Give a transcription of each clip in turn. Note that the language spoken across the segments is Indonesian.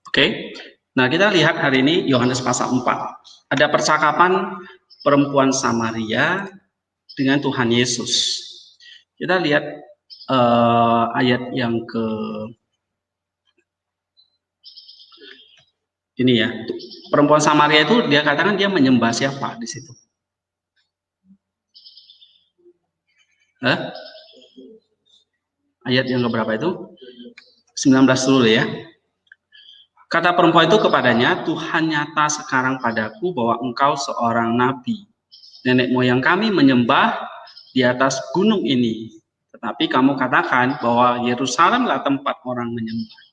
Oke. Nah, kita lihat hari ini Yohanes pasal 4. Ada percakapan perempuan Samaria dengan Tuhan Yesus. Kita lihat ayat yang ke ini ya. Perempuan Samaria itu dia katakan dia menyembah siapa di situ? Ayat yang keberapa itu? 19 dulu ya. Kata perempuan itu kepadanya, Tuhan nyata sekarang padaku bahwa engkau seorang nabi. Nenek moyang kami menyembah di atas gunung ini. Tetapi kamu katakan bahwa Yerusalemlah tempat orang menyembah.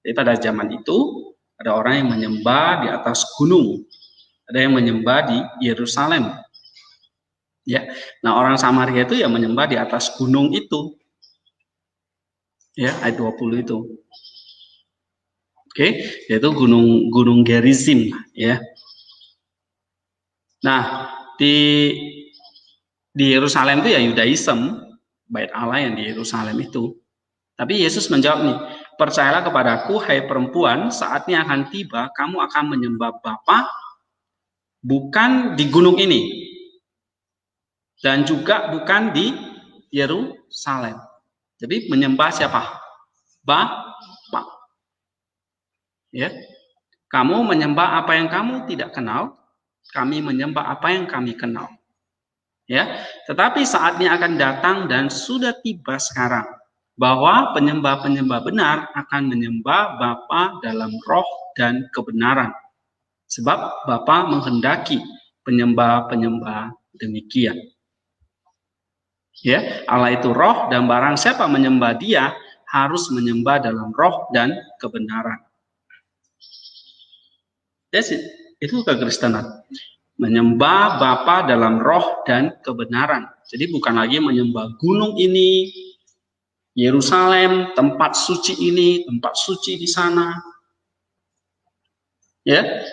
Jadi pada zaman itu, ada orang yang menyembah di atas gunung. Ada yang menyembah di Yerusalem. Ya. Nah, orang Samaria itu yang menyembah di atas gunung itu. Ya, ayat 20 itu. Oke, yaitu gunung Gerizim ya. Nah, di Yerusalem itu ya Yudaism, bait Allah yang di Yerusalem itu. Tapi Yesus menjawab nih, percayalah kepadaku hai perempuan, saatnya akan tiba kamu akan menyembah Bapa bukan di gunung ini dan juga bukan di Yerusalem. Jadi menyembah siapa? Bapa. Ya. Kamu menyembah apa yang kamu tidak kenal, kami menyembah apa yang kami kenal. Ya, tetapi saatnya akan datang dan sudah tiba sekarang bahwa penyembah-penyembah benar akan menyembah Bapa dalam roh dan kebenaran. Sebab Bapa menghendaki penyembah-penyembah demikian. Ya, Allah itu roh dan barang siapa menyembah Dia harus menyembah dalam roh dan kebenaran. That's it. Itu kekristenan. Menyembah Bapa dalam roh dan kebenaran. Jadi bukan lagi menyembah gunung ini, Yerusalem, tempat suci ini, tempat suci di sana. Ya.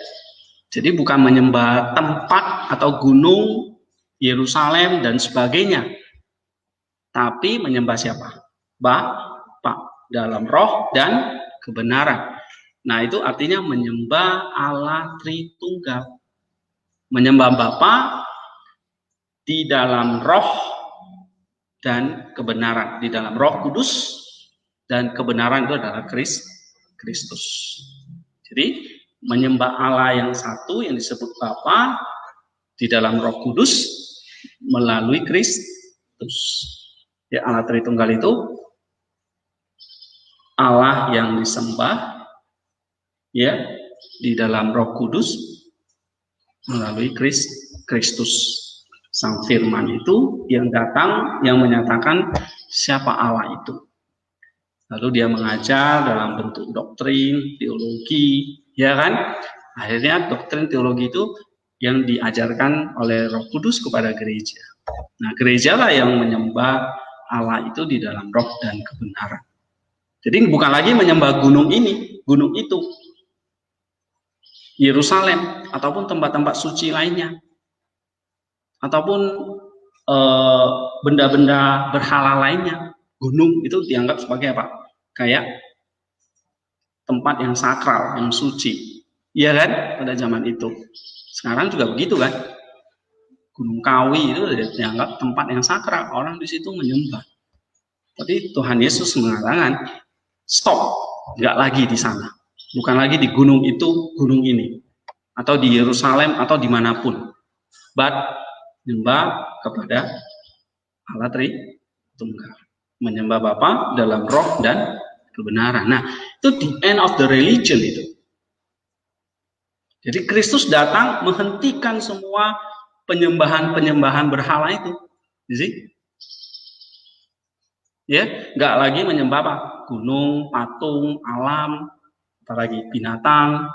Jadi bukan menyembah tempat atau gunung, Yerusalem dan sebagainya. Tapi menyembah siapa? Bapa dalam roh dan kebenaran. Nah, itu artinya menyembah Allah Tritunggal. Menyembah Bapa di dalam roh dan kebenaran. Di dalam roh kudus dan kebenaran itu adalah Kristus. Jadi, menyembah Allah yang satu yang disebut Bapa di dalam roh kudus melalui Kristus. Ya, Allah Tritunggal itu Allah yang disembah ya di dalam Roh Kudus melalui Kristus. Sang Firman itu yang datang yang menyatakan siapa Allah itu. Lalu dia mengajar dalam bentuk doktrin, teologi, ya kan? Akhirnya doktrin teologi itu yang diajarkan oleh Roh Kudus kepada gereja. Nah, gerejalah yang menyembah Allah itu di dalam roh dan kebenaran. Jadi bukan lagi menyembah gunung ini, gunung itu, Yerusalem, ataupun tempat-tempat suci lainnya, ataupun benda-benda berhala lainnya. Gunung itu dianggap sebagai apa? Kayak tempat yang sakral, yang suci. Iya kan? Pada zaman itu. Sekarang juga begitu kan? Gunung Kawi itu dianggap tempat yang sakral. Orang di situ menyembah. Tapi Tuhan Yesus mengatakan, stop, nggak lagi di sana. Bukan lagi di gunung itu, gunung ini. Atau di Yerusalem, atau dimanapun. But, menyembah kepada Allah Tritunggal. Menyembah Bapa dalam roh dan kebenaran. Nah, itu the end of the religion itu. Jadi Kristus datang menghentikan semua penyembahan-penyembahan berhala itu. Jadi, ya, nggak lagi menyembah apa? Gunung, patung, alam, apalagi binatang,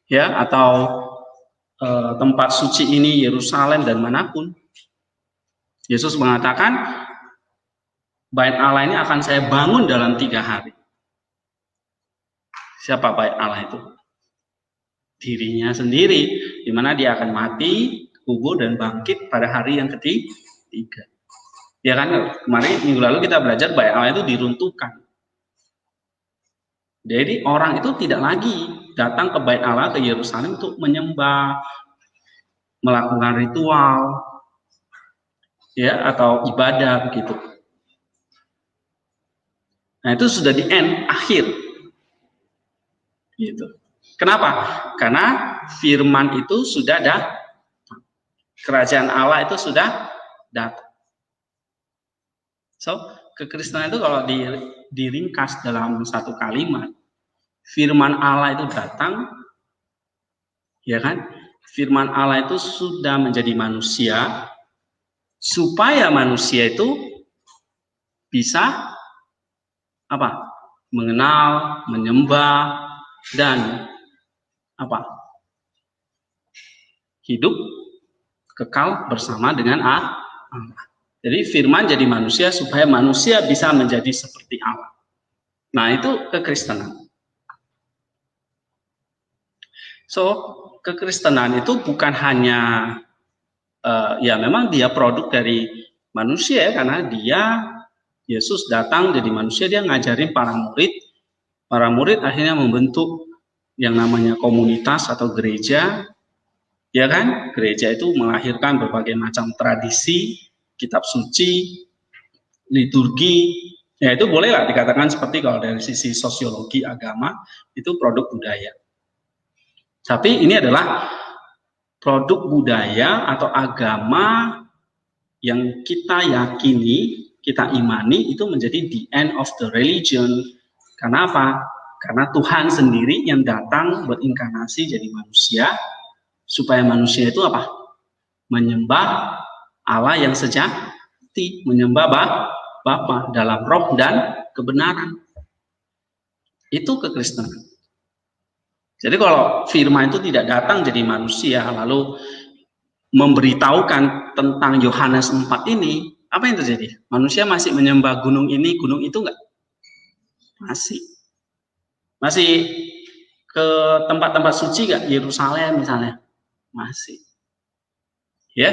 ya, atau tempat suci ini Yerusalem dan manapun. Yesus mengatakan bait Allah ini akan saya bangun dalam 3 hari. Siapa bait Allah itu? Dirinya sendiri, di mana dia akan mati, kubur dan bangkit pada hari yang ketiga. Ya kan, kemarin minggu lalu kita belajar bait Allah itu diruntuhkan. Jadi orang itu tidak lagi datang ke Bait Allah, ke Yerusalem untuk menyembah, melakukan ritual, ya, atau ibadah begitu. Nah, itu sudah di end, akhir. Gitu. Kenapa? Karena firman itu sudah ada, kerajaan Allah itu sudah datang. So, kekristenan itu kalau diringkas dalam satu kalimat, firman Allah itu datang, ya kan? Firman Allah itu sudah menjadi manusia, supaya manusia itu bisa apa? Mengenal, menyembah, dan apa? Hidup kekal bersama dengan Allah. Jadi firman jadi manusia supaya manusia bisa menjadi seperti Allah. Nah, itu kekristenan. So, kekristenan itu bukan hanya ya memang dia produk dari manusia ya, karena Yesus datang jadi manusia, dia ngajarin para murid akhirnya membentuk yang namanya komunitas atau gereja, ya kan? Gereja itu melahirkan berbagai macam tradisi, kitab suci, liturgi, ya itu bolehlah dikatakan seperti kalau dari sisi sosiologi agama itu produk budaya. Tapi ini adalah produk budaya atau agama yang kita yakini, kita imani itu menjadi the end of the religion. Karena apa? Karena Tuhan sendiri yang datang berinkarnasi jadi manusia, supaya manusia itu apa? Menyembah Allah yang sejati, menyembah Bapa dalam roh dan kebenaran. Itu kekristenan. Jadi kalau firman itu tidak datang jadi manusia lalu memberitahukan tentang Yohanes 4 ini, apa yang terjadi? Manusia masih menyembah gunung ini, gunung itu enggak? Masih ke tempat-tempat suci enggak? Yerusalem misalnya? Masih. Ya.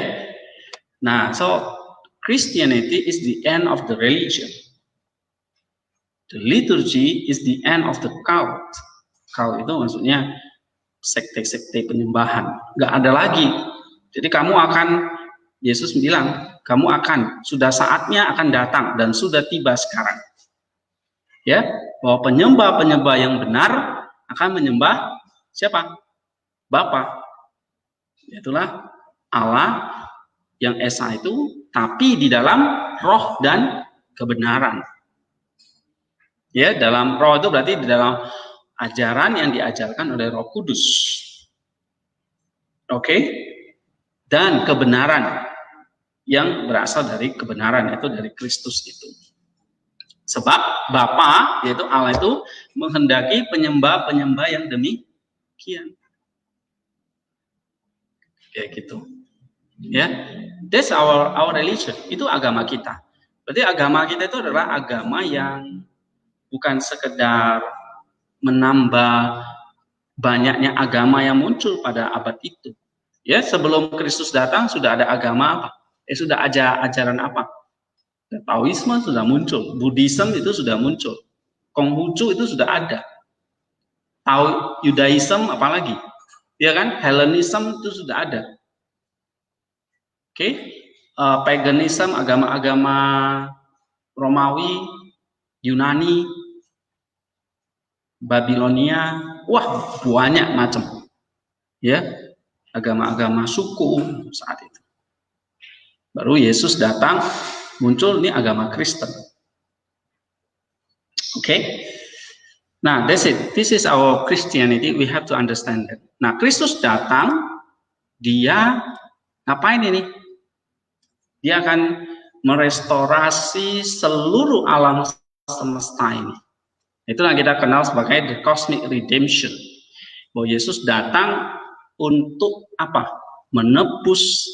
Nah, so Christianity is the end of the religion. The liturgy is the end of the cult. Cult itu maksudnya sekte-sekte penyembahan. Nggak ada lagi. Jadi Yesus bilang, sudah saatnya akan datang dan sudah tiba sekarang. Ya, bahwa penyembah-penyembah yang benar akan menyembah siapa? Bapa. Itulah Allah yang Esa itu, tapi di dalam roh dan kebenaran. Ya, dalam roh itu berarti di dalam ajaran yang diajarkan oleh Roh Kudus. Oke? Dan kebenaran yang berasal dari kebenaran, yaitu dari Kristus itu. Sebab Bapa, yaitu Allah itu menghendaki penyembah-penyembah yang demikian. Kayak gitu. Ya, that's our religion. Itu agama kita. Berarti agama kita itu adalah agama yang bukan sekedar menambah banyaknya agama yang muncul pada abad itu. Ya, sebelum Kristus datang sudah ada agama apa? Sudah ajaran apa? Taoisme sudah muncul, Buddhism itu sudah muncul, Konghucu itu sudah ada. Judaism apalagi? Ya kan? Hellenism itu sudah ada. Oke? Paganism, agama-agama Romawi, Yunani, Babilonia, wah banyak macam, ya, agama-agama suku saat itu. Baru Yesus datang, muncul ini agama Kristen. Okay? Nah, that's it. This is our Christianity. We have to understand that. Nah, Kristus datang, dia ngapain ini? Dia akan merestorasi seluruh alam semesta ini. Itulah kita kenal sebagai the cosmic redemption. Bahwa Yesus datang untuk apa? Menebus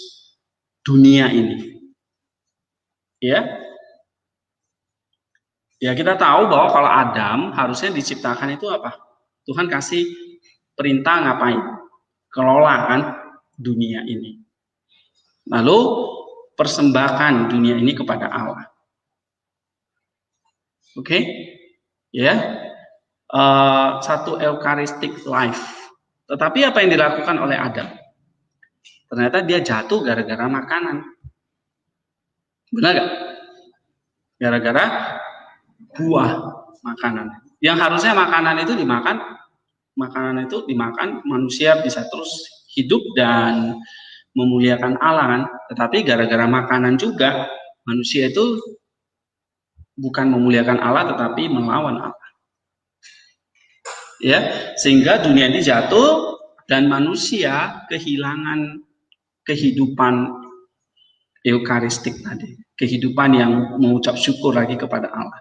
dunia ini. Ya. Ya, kita tahu bahwa kalau Adam harusnya diciptakan itu apa? Tuhan kasih perintah ngapain? Kelola kan dunia ini. Lalu persembahkan dunia ini kepada Allah. Oke? Ya. satu Eucharistic life. Tetapi apa yang dilakukan oleh Adam? Ternyata dia jatuh gara-gara makanan. Benar gak? Gara-gara buah makanan. Yang harusnya makanan itu dimakan, manusia bisa terus hidup dan memuliakan Allah kan. Tetapi gara-gara makanan juga manusia itu bukan memuliakan Allah tetapi melawan Allah. Ya, sehingga dunia ini jatuh dan manusia kehilangan kehidupan eukaristik tadi, kehidupan yang mengucap syukur lagi kepada Allah.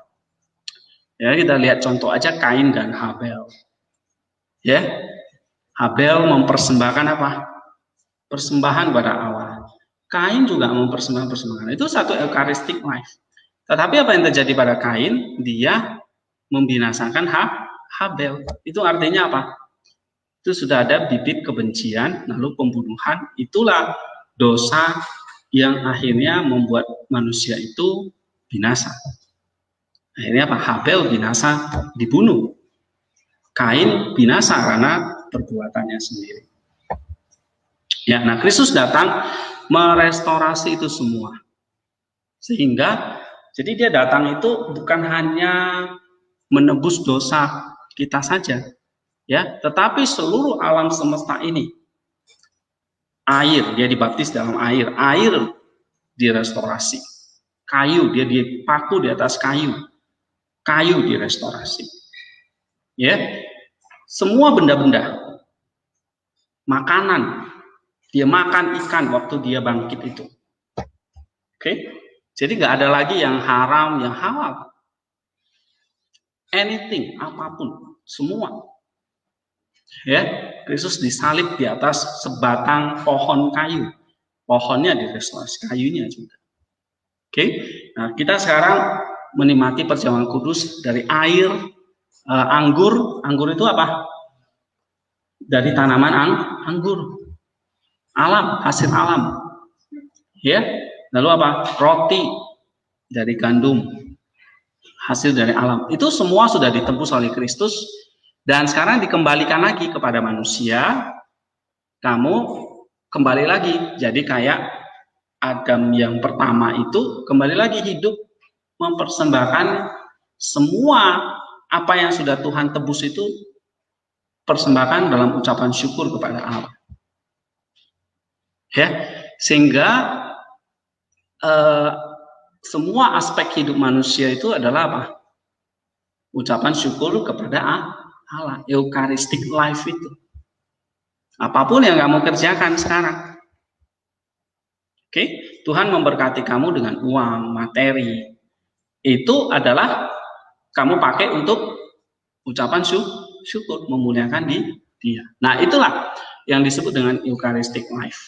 Ya, kita lihat contoh aja Kain dan Habel. Ya, Habel mempersembahkan apa? Persembahan kepada Allah. Kain juga mempersembahkan persembahan. Itu satu eucharistic life. Tetapi apa yang terjadi pada Kain? Dia membinasakan Habel. Itu artinya apa? Itu sudah ada bibit kebencian, lalu pembunuhan. Itulah dosa yang akhirnya membuat manusia itu binasa. Akhirnya apa? Habel binasa, dibunuh. Kain binasa karena perbuatannya sendiri. Ya, nah Kristus datang merestorasi itu semua. Sehingga jadi dia datang itu bukan hanya menebus dosa kita saja, ya, tetapi seluruh alam semesta ini. Air, dia dibaptis dalam air direstorasi. Kayu, dia dipaku di atas kayu direstorasi. Ya, semua benda-benda, makanan, dia makan ikan waktu dia bangkit itu. Oke, jadi nggak ada lagi yang haram, yang halal. Anything, apapun, semua. Ya, Kristus disalib di atas sebatang pohon kayu. Pohonnya direstorasi, kayunya juga. Oke, nah kita sekarang menikmati perjamuan kudus dari air anggur. Anggur itu apa? Dari tanaman anggur. Alam, hasil alam. Ya, lalu apa? Roti dari gandum. Hasil dari alam. Itu semua sudah ditebus oleh Kristus dan sekarang dikembalikan lagi kepada manusia. Kamu kembali lagi jadi kayak Adam yang pertama itu, kembali lagi hidup mempersembahkan semua apa yang sudah Tuhan tebus itu, persembahkan dalam ucapan syukur kepada Allah. Ya, sehingga semua aspek hidup manusia itu adalah apa? Ucapan syukur kepada Allah, Eucharistic life itu. Apapun yang kamu kerjakan sekarang. Oke, Tuhan memberkati kamu dengan uang, materi. Itu adalah kamu pakai untuk ucapan syukur, memuliakan Dia. Nah, itulah yang disebut dengan Eucharistic life.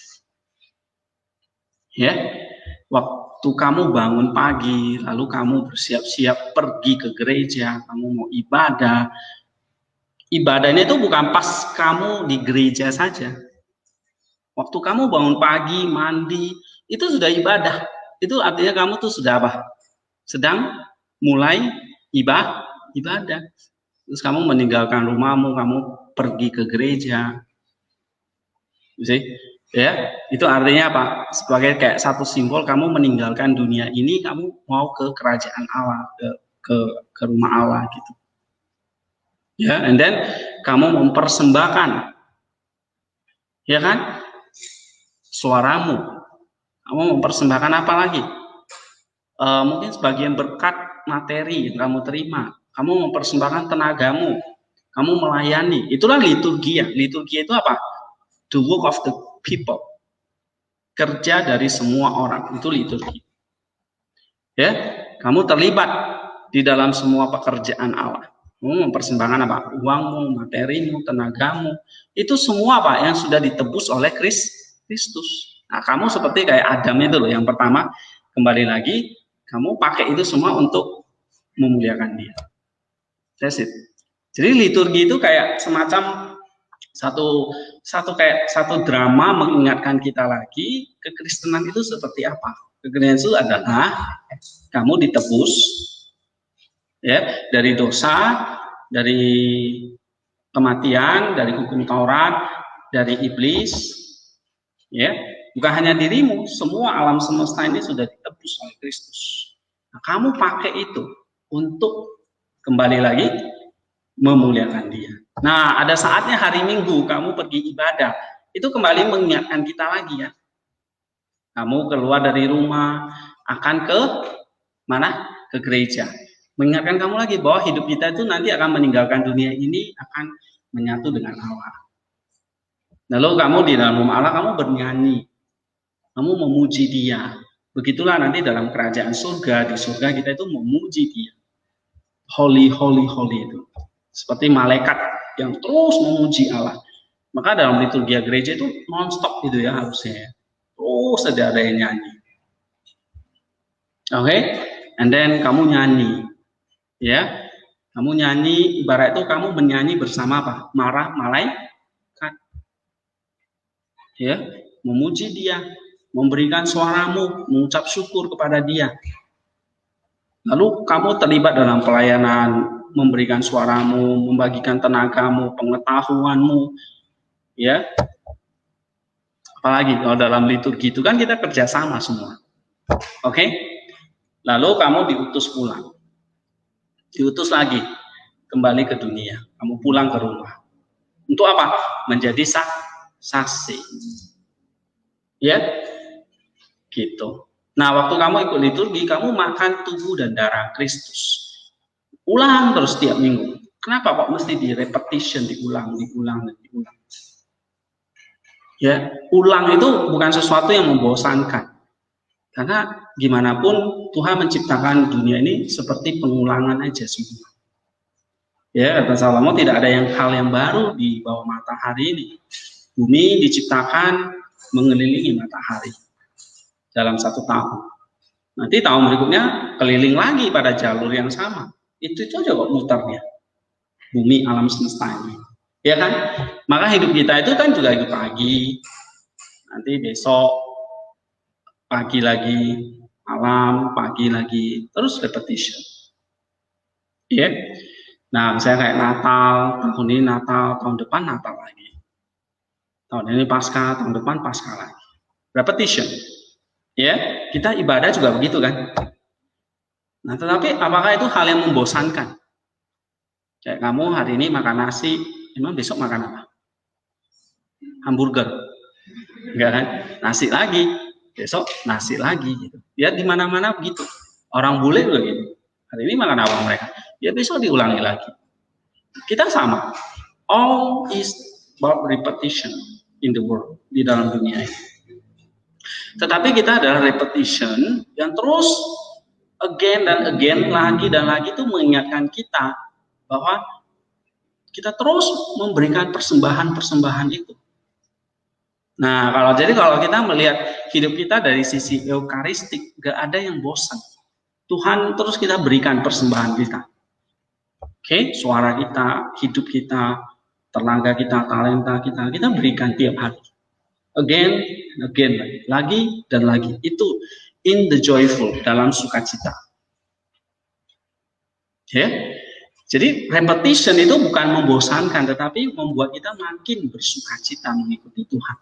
Ya, waktu kamu bangun pagi, lalu kamu bersiap-siap pergi ke gereja, kamu mau ibadah. Ibadahnya itu bukan pas kamu di gereja saja. Waktu kamu bangun pagi, mandi, itu sudah ibadah. Itu artinya kamu tuh sudah apa? Sedang mulai ibadah. Terus kamu meninggalkan rumahmu, kamu pergi ke gereja. Ya, itu artinya apa? Sebagai kayak satu simbol kamu meninggalkan dunia ini, kamu mau ke kerajaan Allah, ke rumah Allah gitu. Ya, and then kamu mempersembahkan, ya kan, suaramu. Kamu mempersembahkan apa lagi? Mungkin sebagian berkat materi yang kamu terima. Kamu mempersembahkan tenagamu. Kamu melayani. Itulah liturgia. Liturgia itu apa? The work of the people. Kerja dari semua orang. Itu liturgi. Ya, kamu terlibat di dalam semua pekerjaan Allah. Kamu mempersembahkan apa? Uangmu, materimu, tenagamu. Itu semua apa? Yang sudah ditebus oleh Kristus. Nah, kamu seperti kayak Adam itu loh. Yang pertama, kembali lagi, kamu pakai itu semua untuk memuliakan Dia. That's it. Jadi liturgi itu kayak semacam satu drama mengingatkan kita lagi kekristenan itu seperti apa. Kekristenan itu adalah kamu ditebus ya dari dosa, Dari kematian, dari hukum Taurat, dari iblis, ya. Bukan hanya dirimu, semua alam semesta ini sudah ditebus oleh Kristus. Nah, kamu pakai itu untuk kembali lagi memuliakan Dia. Nah, ada saatnya hari Minggu kamu pergi ibadah, itu kembali mengingatkan kita lagi ya. Kamu keluar dari rumah, akan ke mana? Ke gereja. Mengingatkan kamu lagi bahwa hidup kita itu nanti akan meninggalkan dunia ini, akan menyatu dengan Allah. Lalu kamu di dalam rumah Allah, kamu bernyanyi, kamu memuji Dia. Begitulah nanti dalam kerajaan surga, di surga kita itu memuji Dia. Holy, holy, holy itu. Seperti malaikat yang terus memuji Allah. Maka dalam liturgi gereja itu non-stop itu ya harusnya. Terus ada yang nyanyi. Oke, and then kamu nyanyi. Ya, kamu nyanyi, ibarat itu kamu menyanyi bersama apa? Malaikat. Ya, memuji Dia, memberikan suaramu, mengucap syukur kepada Dia. Lalu kamu terlibat dalam pelayanan, memberikan suaramu, membagikan tenagamu, pengetahuanmu, ya. Apalagi kalau dalam liturgi itu kan kita kerjasama semua. Oke? Lalu kamu diutus pulang. Diutus lagi kembali ke dunia. Kamu pulang ke rumah. Untuk apa? Menjadi saksi. Ya? Gitu. Nah, waktu kamu ikut liturgi, kamu makan tubuh dan darah Kristus. Ulang terus tiap minggu. Kenapa kok mesti di repetition, diulang. Ya, ulang itu bukan sesuatu yang membosankan. Karena gimana pun Tuhan menciptakan dunia ini seperti pengulangan aja semua. Ya, kata Salomo, tidak ada hal yang baru di bawah matahari ini. Bumi diciptakan mengelilingi matahari dalam 1 tahun. Nanti tahun berikutnya keliling lagi pada jalur yang sama. Itu aja kok muternya. Bumi alam semesta ini. Ya kan? Maka hidup kita itu kan juga hidup pagi. Nanti besok pagi lagi, malam, pagi lagi, terus repetition. Ya. Nah, misalnya kayak Natal, tahun ini Natal, tahun depan Natal lagi. Tahun ini Paskah, tahun depan Paskah lagi. Repetition. Ya, kita ibadah juga begitu kan. Nah, tetapi apakah itu hal yang membosankan? Kayak kamu hari ini makan nasi, emang besok makan apa? Hamburger. Enggak kan? Nasi lagi, besok nasi lagi gitu. Ya di mana-mana begitu. Orang bule juga gitu. Hari ini makan apa mereka? Ya besok diulangi lagi. Kita sama. All is about repetition in the world, di dalam dunia ini. Tetapi kita adalah repetition yang terus again dan again, lagi dan lagi itu mengingatkan kita bahwa kita terus memberikan persembahan-persembahan itu. Nah, kalau kita melihat hidup kita dari sisi eukaristik, gak ada yang bosan. Tuhan terus kita berikan persembahan kita. Oke, suara kita, hidup kita, tenaga kita, talenta kita berikan tiap hari. Again, lagi dan lagi. Itu in the joyful, dalam sukacita. Ya. Jadi repetition itu bukan membosankan, tetapi membuat kita makin bersukacita mengikuti Tuhan.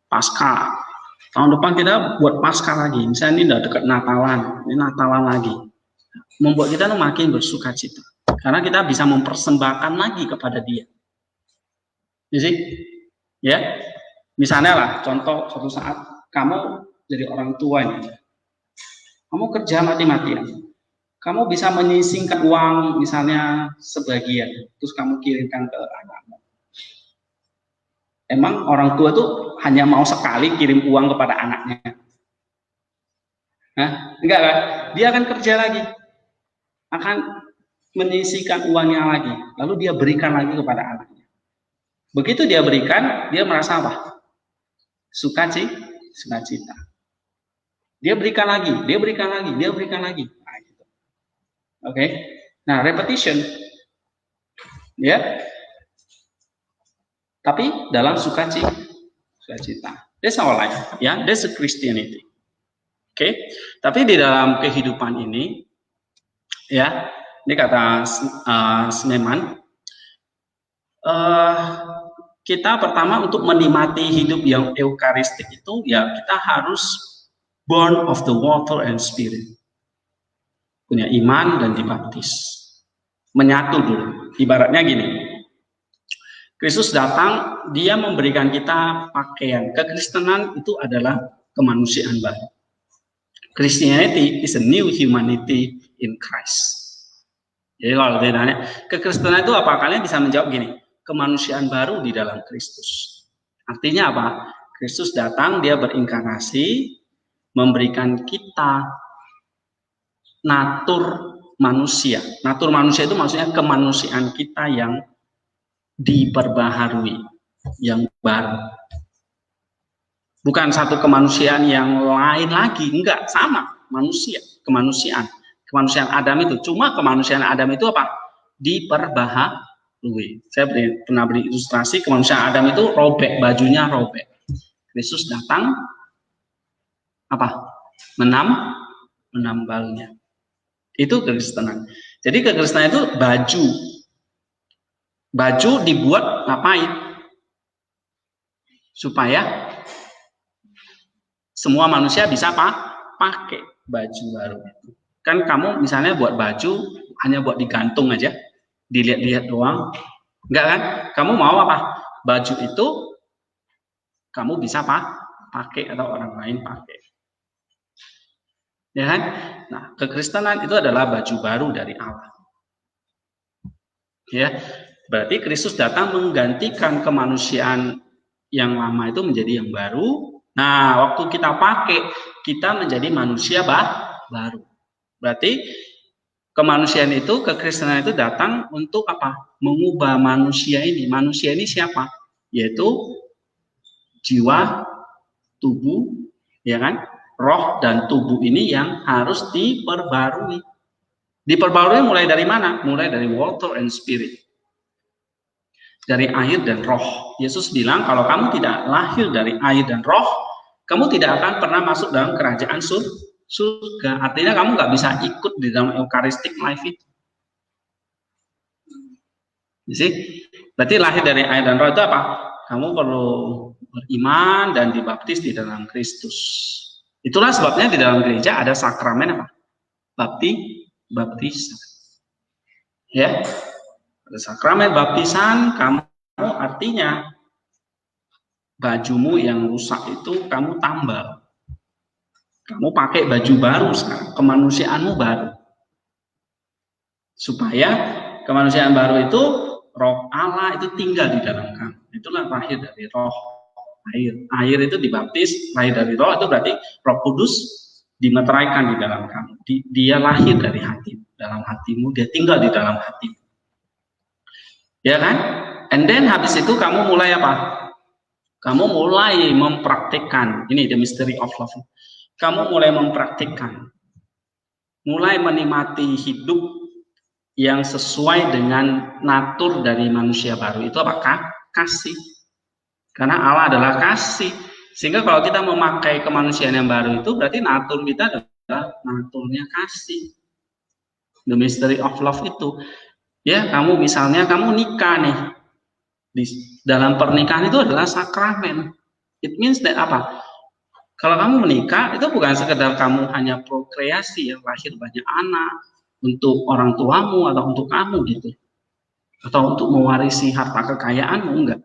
Paskah, tahun depan kita buat Paskah lagi. Misalnya ini udah dekat Natalan, ini Natalan lagi. Membuat kita makin bersukacita. Karena kita bisa mempersembahkan lagi kepada Dia. Jadi, ya, misalnya lah, contoh suatu saat kamu jadi orang tua ini, kamu kerja mati-matian. Kamu bisa menyisingkan uang misalnya sebagian, terus kamu kirimkan ke anakmu. Emang orang tua tuh hanya mau sekali kirim uang kepada anaknya? Hah? Enggak kan? Dia akan kerja lagi, akan menyisihkan uangnya lagi, lalu dia berikan lagi kepada anaknya. Begitu dia berikan, dia merasa apa? Sukacita. Dia berikan lagi. Oke. Nah, repetition. Ya. Tapi dalam sukacita. That's our life, ya. That's the Christianity. Oke. Tapi di dalam kehidupan ini, ya, Ini kata Sneman, kita pertama untuk menikmati hidup yang eukaristik itu ya kita harus born of the water and spirit, punya iman dan dibaptis, menyatu dulu. Ibaratnya gini, Kristus datang, dia memberikan kita pakaian. Kekristenan itu adalah kemanusiaan baru. Christianity is a new humanity in Christ. Jadi kalau ditanya, kekristenan itu apa? Kalian bisa menjawab gini, kemanusiaan baru di dalam Kristus. Artinya apa? Kristus datang, dia berinkarnasi, memberikan kita natur manusia. Natur manusia itu maksudnya kemanusiaan kita yang diperbaharui, yang baru. Bukan satu kemanusiaan yang lain lagi, enggak, sama manusia, kemanusiaan. Kemanusiaan Adam itu, cuma kemanusiaan Adam itu apa? Diperbaharui. Saya pernah beri ilustrasi, kemanusiaan Adam itu robek, bajunya robek. Kristus datang, apa? Menambalnya. Itu kekristenan. Jadi kekristenan itu baju. Baju dibuat ngapain? Supaya semua manusia bisa pakai baju baru itu. Kan kamu misalnya buat baju hanya buat digantung aja, dilihat-lihat doang, enggak kan? Kamu mau apa? Baju itu kamu bisa pakai atau orang lain pakai, ya kan? Nah, kekristenan itu adalah baju baru dari Allah. Ya, berarti Kristus datang menggantikan kemanusiaan yang lama itu menjadi yang baru. Nah, waktu kita pakai, kita menjadi manusia baru. Berarti kemanusiaan itu, kekristenan itu datang untuk apa? Mengubah manusia ini. Manusia ini siapa? Yaitu jiwa, tubuh, ya kan? Roh dan tubuh ini yang harus diperbarui. Diperbarui mulai dari mana? Mulai dari water and spirit. Dari air dan roh. Yesus bilang kalau kamu tidak lahir dari air dan roh, kamu tidak akan pernah masuk dalam kerajaan surga. Artinya kamu nggak bisa ikut di dalam Eucharistic life itu. Jadi, berarti lahir dari air dan roh itu apa? Kamu perlu beriman dan dibaptis di dalam Kristus. Itulah sebabnya di dalam gereja ada sakramen apa? Baptisan. Ya, ada sakramen baptisan. Kamu artinya bajumu yang rusak itu kamu tambal. Kamu pakai baju baru sekarang, kemanusiaanmu baru. Supaya kemanusiaan baru itu roh Allah itu tinggal di dalam kamu. Itulah lahir dari roh, air. Air itu dibaptis, lahir dari roh itu berarti Roh Kudus dimeteraikan di dalam kamu. Dia lahir dari hati, dalam hatimu, dia tinggal di dalam hatimu. Ya kan? And then habis itu kamu mulai apa? Kamu mulai mempraktikkan, ini the mystery of love. Kamu mulai mempraktikkan, mulai menikmati hidup yang sesuai dengan natur dari manusia baru. Itu apakah? Kasih. Karena Allah adalah kasih. Sehingga kalau kita memakai kemanusiaan yang baru itu, berarti natur kita adalah naturnya kasih. The mystery of love itu. Ya, kamu misalnya kamu nikah nih. Di dalam pernikahan itu adalah sakramen. It means that apa? Kalau kamu menikah itu bukan sekedar kamu hanya prokreasi, ya, lahir banyak anak untuk orang tuamu atau untuk kamu gitu, atau untuk mewarisi harta kekayaanmu, enggak.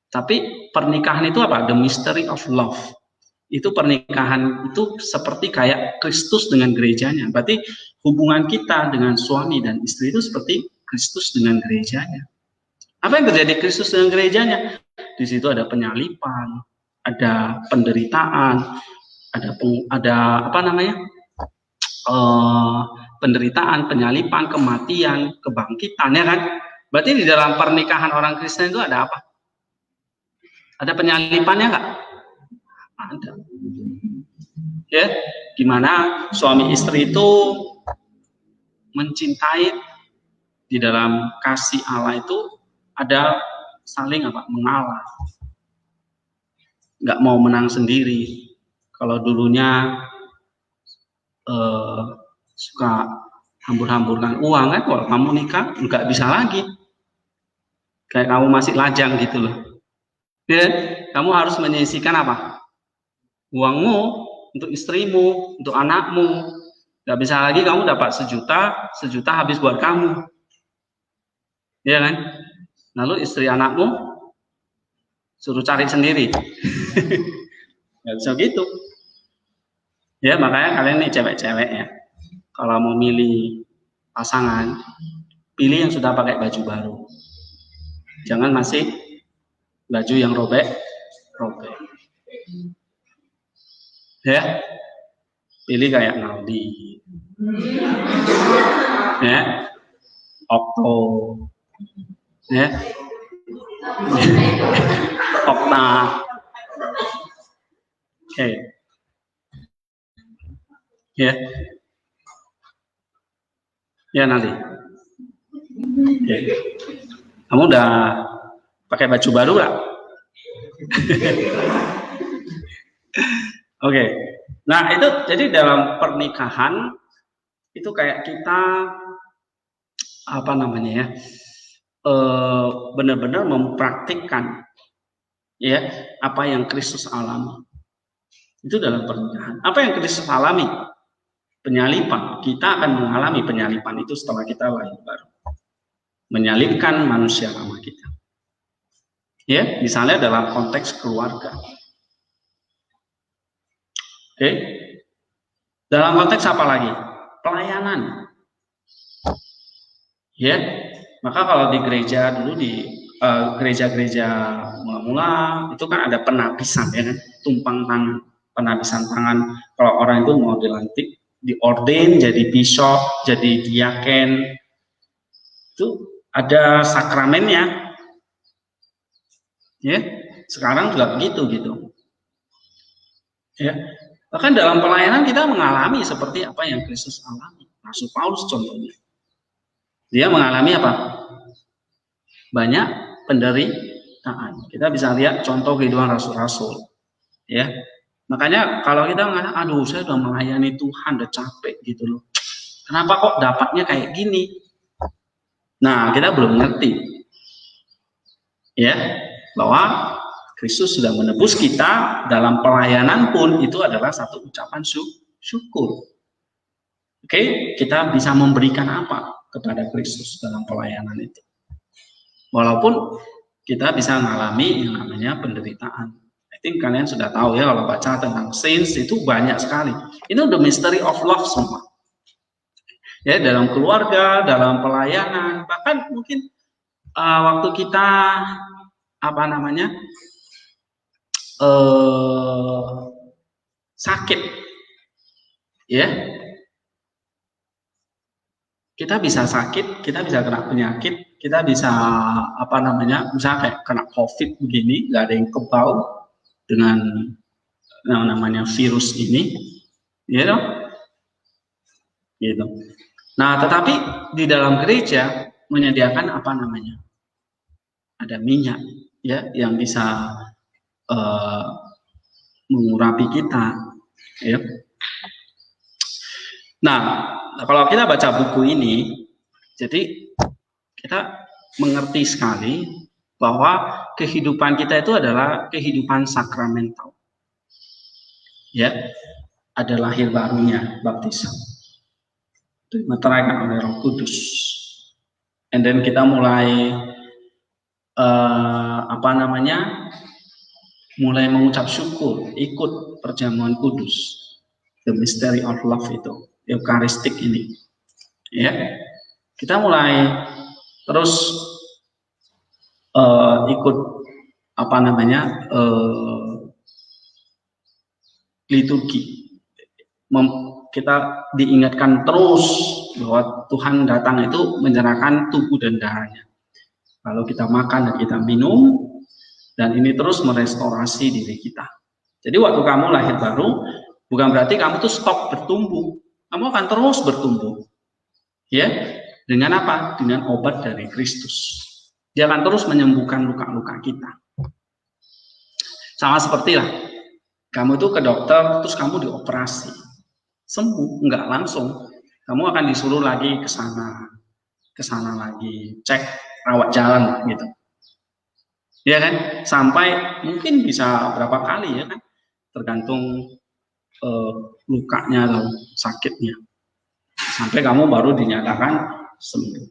Tapi pernikahan itu apa? The mystery of love. Itu pernikahan itu seperti kayak Kristus dengan gerejanya. Berarti hubungan kita dengan suami dan istri itu seperti Kristus dengan gerejanya. Apa yang terjadi Kristus dengan gerejanya? Di situ ada penyalipan, ada penderitaan, ada apa namanya? Penderitaan, penyalipan, kematian, kebangkitan, ya kan? Berarti di dalam pernikahan orang Kristen itu ada apa? Ada penyalipannya nggak? Ada. Ya, gimana suami istri itu mencintai di dalam kasih Allah itu ada saling apa? Mengalah. Nggak mau menang sendiri. Kalau dulunya suka hambur-hamburkan uang kan. Kalau kamu nikah nggak bisa lagi, kayak kamu masih lajang gitu loh ya. Kamu harus menyisihkan apa, uangmu untuk istrimu, untuk anakmu. Nggak bisa lagi kamu dapat sejuta habis buat kamu, ya kan? Lalu istri anakmu suruh cari sendiri. Nggak bisa gitu ya. Makanya kalian nih cewek-cewek ya, kalau mau milih pasangan, pilih yang sudah pakai baju baru, jangan masih baju yang robek ya. Pilih kayak Naldi ya, Okto ya, Okta. Oke ya, ya nanti ya. Kamu udah pakai baju baru nggak? Oke. Nah itu jadi dalam pernikahan itu kayak kita apa namanya ya, benar-benar mempraktikkan ya apa yang Kristus alami. Itu dalam pernikahan. Apa yang Kristus alami? Penyalipan. Kita akan mengalami penyalipan itu setelah kita lahir baru. Menyalipkan manusia lama kita. Ya, misalnya dalam konteks keluarga. Oke. Dalam konteks apa lagi? Pelayanan. Ya. Maka kalau di gereja dulu, di gereja-gereja mula-mula itu kan ada penapisan ya kan, tumpang tangan, penapisan tangan. Kalau orang itu mau dilantik, diorden jadi bishop, jadi diaken, itu ada sakramennya. Ya, sekarang juga begitu gitu. Ya, bahkan dalam pelayanan kita mengalami seperti apa yang Kristus alami. Rasul Paulus contohnya, dia mengalami apa? Banyak penderitaan. Kita bisa lihat contoh kehidupan rasul-rasul. Ya, makanya kalau kita mengatakan, aduh saya udah melayani Tuhan, udah capek gitu loh. Kenapa kok dapatnya kayak gini? Nah, kita belum ngerti. Ya, bahwa Kristus sudah menebus kita, dalam pelayanan pun itu adalah satu ucapan syukur. Oke, kita bisa memberikan apa kepada Kristus dalam pelayanan itu. Walaupun kita bisa mengalami yang namanya penderitaan. I think kalian sudah tahu ya, kalau baca tentang saints itu banyak sekali. Ini the mystery of love semua. Ya, dalam keluarga, dalam pelayanan, bahkan mungkin waktu kita apa namanya sakit, ya, kita bisa sakit, kita bisa kena penyakit, kita bisa apa namanya, misalnya kayak kena COVID begini, nggak ada yang kebal dengan yang namanya virus ini, ya dong, gitu. Nah, tetapi di dalam gereja menyediakan apa namanya, ada minyak, ya, yang bisa mengurapi kita, ya. Nah, kalau kita baca buku ini, jadi kita mengerti sekali bahwa kehidupan kita itu adalah kehidupan sakramental. Ya, ada lahir barunya, baptisan. Dimeteraikan oleh Roh Kudus. And then kita mulai apa namanya? Mulai mengucap syukur, ikut perjamuan kudus. The mystery of love itu, eukaristik ini. Ya. Kita mulai terus ikut apa namanya? Liturgi. Kita diingatkan terus bahwa Tuhan datang itu menyerahkan tubuh dan darahnya. Lalu kita makan dan kita minum, dan ini terus merestorasi diri kita. Jadi waktu kamu lahir baru, bukan berarti kamu tuh stop bertumbuh. Kamu akan terus bertumbuh. Ya, dengan apa? Dengan obat dari Kristus. Dia akan terus menyembuhkan luka-luka kita. Sama seperti lah, kamu tuh ke dokter, terus kamu dioperasi. Sembuh, enggak langsung. kamu akan disuruh lagi ke sana lagi, cek rawat jalan gitu. Ya kan? Sampai mungkin bisa berapa kali ya kan? Tergantung lukanya atau sakitnya. Sampai kamu baru dinyatakan sembuh.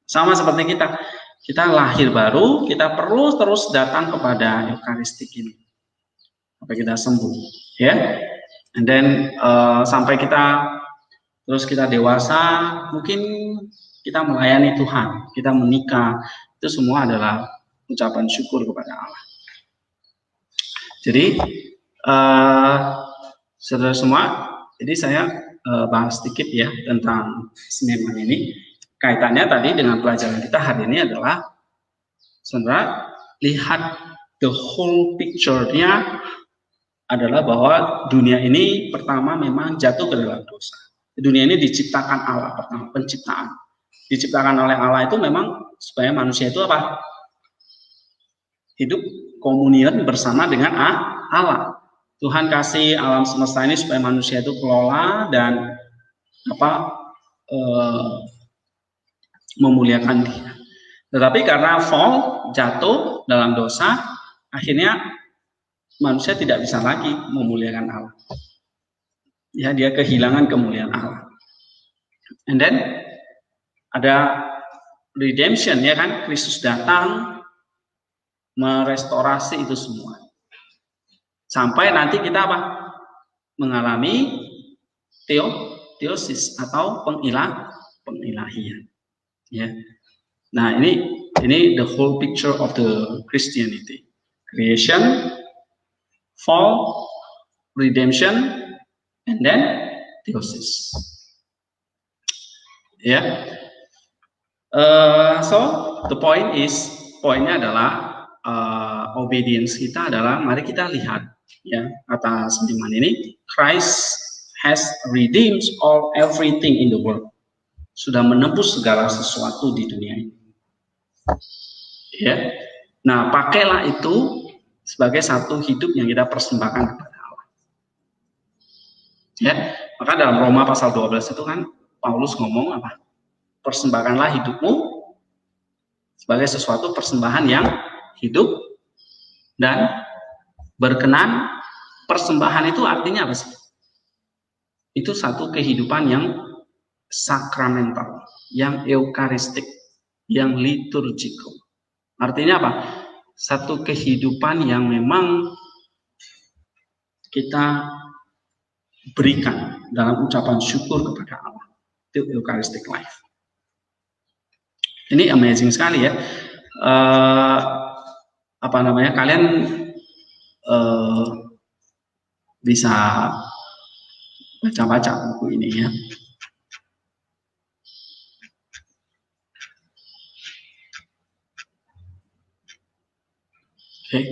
Sama seperti kita lahir baru, kita perlu terus datang kepada Eukaristik ini sampai kita sembuh, ya. And then sampai kita dewasa, mungkin kita melayani Tuhan, kita menikah, itu semua adalah ucapan syukur kepada Allah. Jadi saudara semua, jadi saya bahas sedikit ya tentang Senin ini. Kaitannya tadi dengan pelajaran kita hari ini adalah, saudara, lihat the whole picture-nya adalah bahwa dunia ini pertama memang jatuh ke dalam dosa. Dunia ini diciptakan Allah, pertama penciptaan. Diciptakan oleh Allah itu memang supaya manusia itu apa? Hidup komunion bersama dengan Allah. Tuhan kasih alam semesta ini supaya manusia itu kelola dan memuliakan Dia. Tetapi karena fall, jatuh dalam dosa, akhirnya manusia tidak bisa lagi memuliakan Allah. Ya, dia kehilangan kemuliaan Allah. And then ada redemption, ya kan? Kristus datang merestorasi itu semua. Sampai nanti kita apa? Mengalami theosis atau pengilahian. Ya. Nah, ini the whole picture of the Christianity. Creation, fall, redemption, and then theosis. Ya. So the poinnya adalah obedience kita adalah, mari kita lihat ya kata sentimen ini, Christ has redeemed everything in the world. Sudah menebus segala sesuatu di dunia ini. Ya. Nah, pakailah itu sebagai satu hidup yang kita persembahkan kepada Allah. Ya, maka dalam Roma pasal 12 itu kan Paulus ngomong apa? Persembahkanlah hidupmu sebagai sesuatu persembahan yang hidup dan berkenan. Persembahan itu artinya apa sih? Itu satu kehidupan yang sakramental, yang eukaristik, yang liturgikal. Artinya apa? Satu kehidupan yang memang kita berikan dalam ucapan syukur kepada Allah. Itu eucharistic life. Ini amazing sekali ya. Kalian bisa baca-baca buku ini ya. Okay.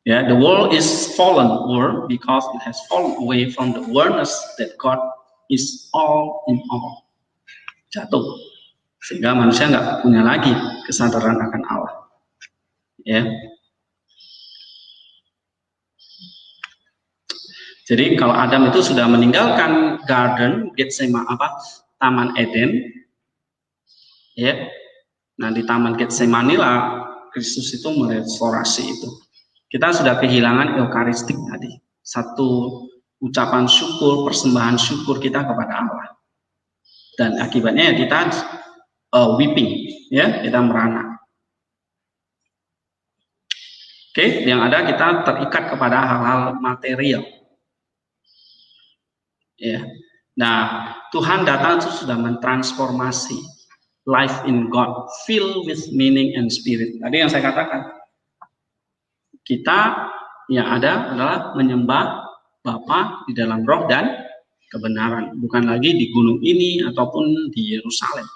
The world is fallen world because it has fallen away from the awareness that God is all in all. Jatuh, sehingga manusia nggak punya lagi kesadaran akan Allah. Ya. Jadi kalau Adam itu sudah meninggalkan Taman Eden, ya. Nah, di Taman Getsemani lah Kristus itu merestorasi itu. Kita sudah kehilangan eukaristik tadi, satu ucapan syukur, persembahan syukur kita kepada Allah. Dan akibatnya ya kita weeping, ya, kita merana. Oke, yang ada kita terikat kepada hal-hal material. Ya. Nah, Tuhan datang itu sudah mentransformasi life in God, filled with meaning and spirit. Tadi yang saya katakan, kita yang ada adalah menyembah Bapa di dalam roh dan kebenaran, bukan lagi di gunung ini ataupun di Yerusalem,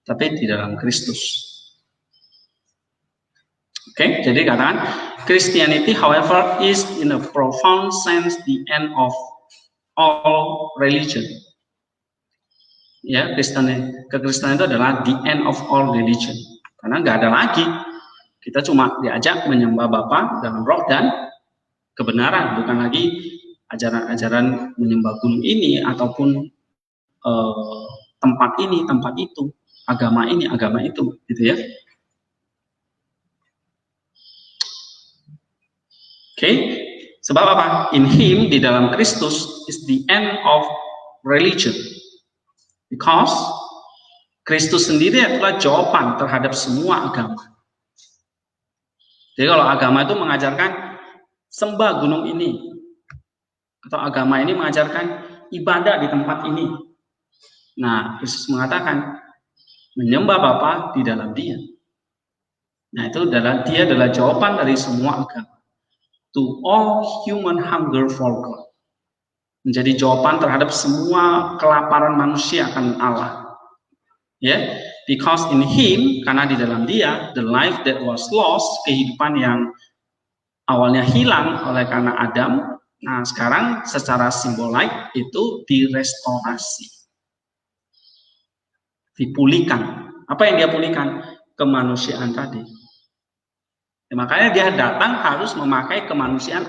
tapi di dalam Kristus. Oke, jadi katakan Christianity, however, is in a profound sense the end of all religion. Ya, kekristenan itu adalah the end of all religion, karena nggak ada lagi. Kita cuma diajak menyembah Bapa dalam roh dan kebenaran, bukan lagi ajaran-ajaran menyembah gunung ini ataupun tempat ini, tempat itu, agama ini, agama itu, gitu ya. Oke, sebab apa? In Him, di dalam Kristus is the end of religion, because Kristus sendiri adalah jawaban terhadap semua agama. Jadi kalau agama itu mengajarkan sembah gunung ini, atau agama ini mengajarkan ibadah di tempat ini. Nah, Kristus mengatakan menyembah Bapa di dalam Dia. Nah, itu adalah Dia adalah jawaban dari semua agama. To all human hunger for God. Menjadi jawaban terhadap semua kelaparan manusia akan Allah. Ya, because in Him, karena di dalam Dia, the life that was lost, kehidupan yang awalnya hilang oleh karena Adam, nah sekarang secara simbolik itu direstorasi, dipulihkan. Apa yang dia pulihkan? Kemanusiaan tadi. Ya, makanya dia datang harus memakai kemanusiaan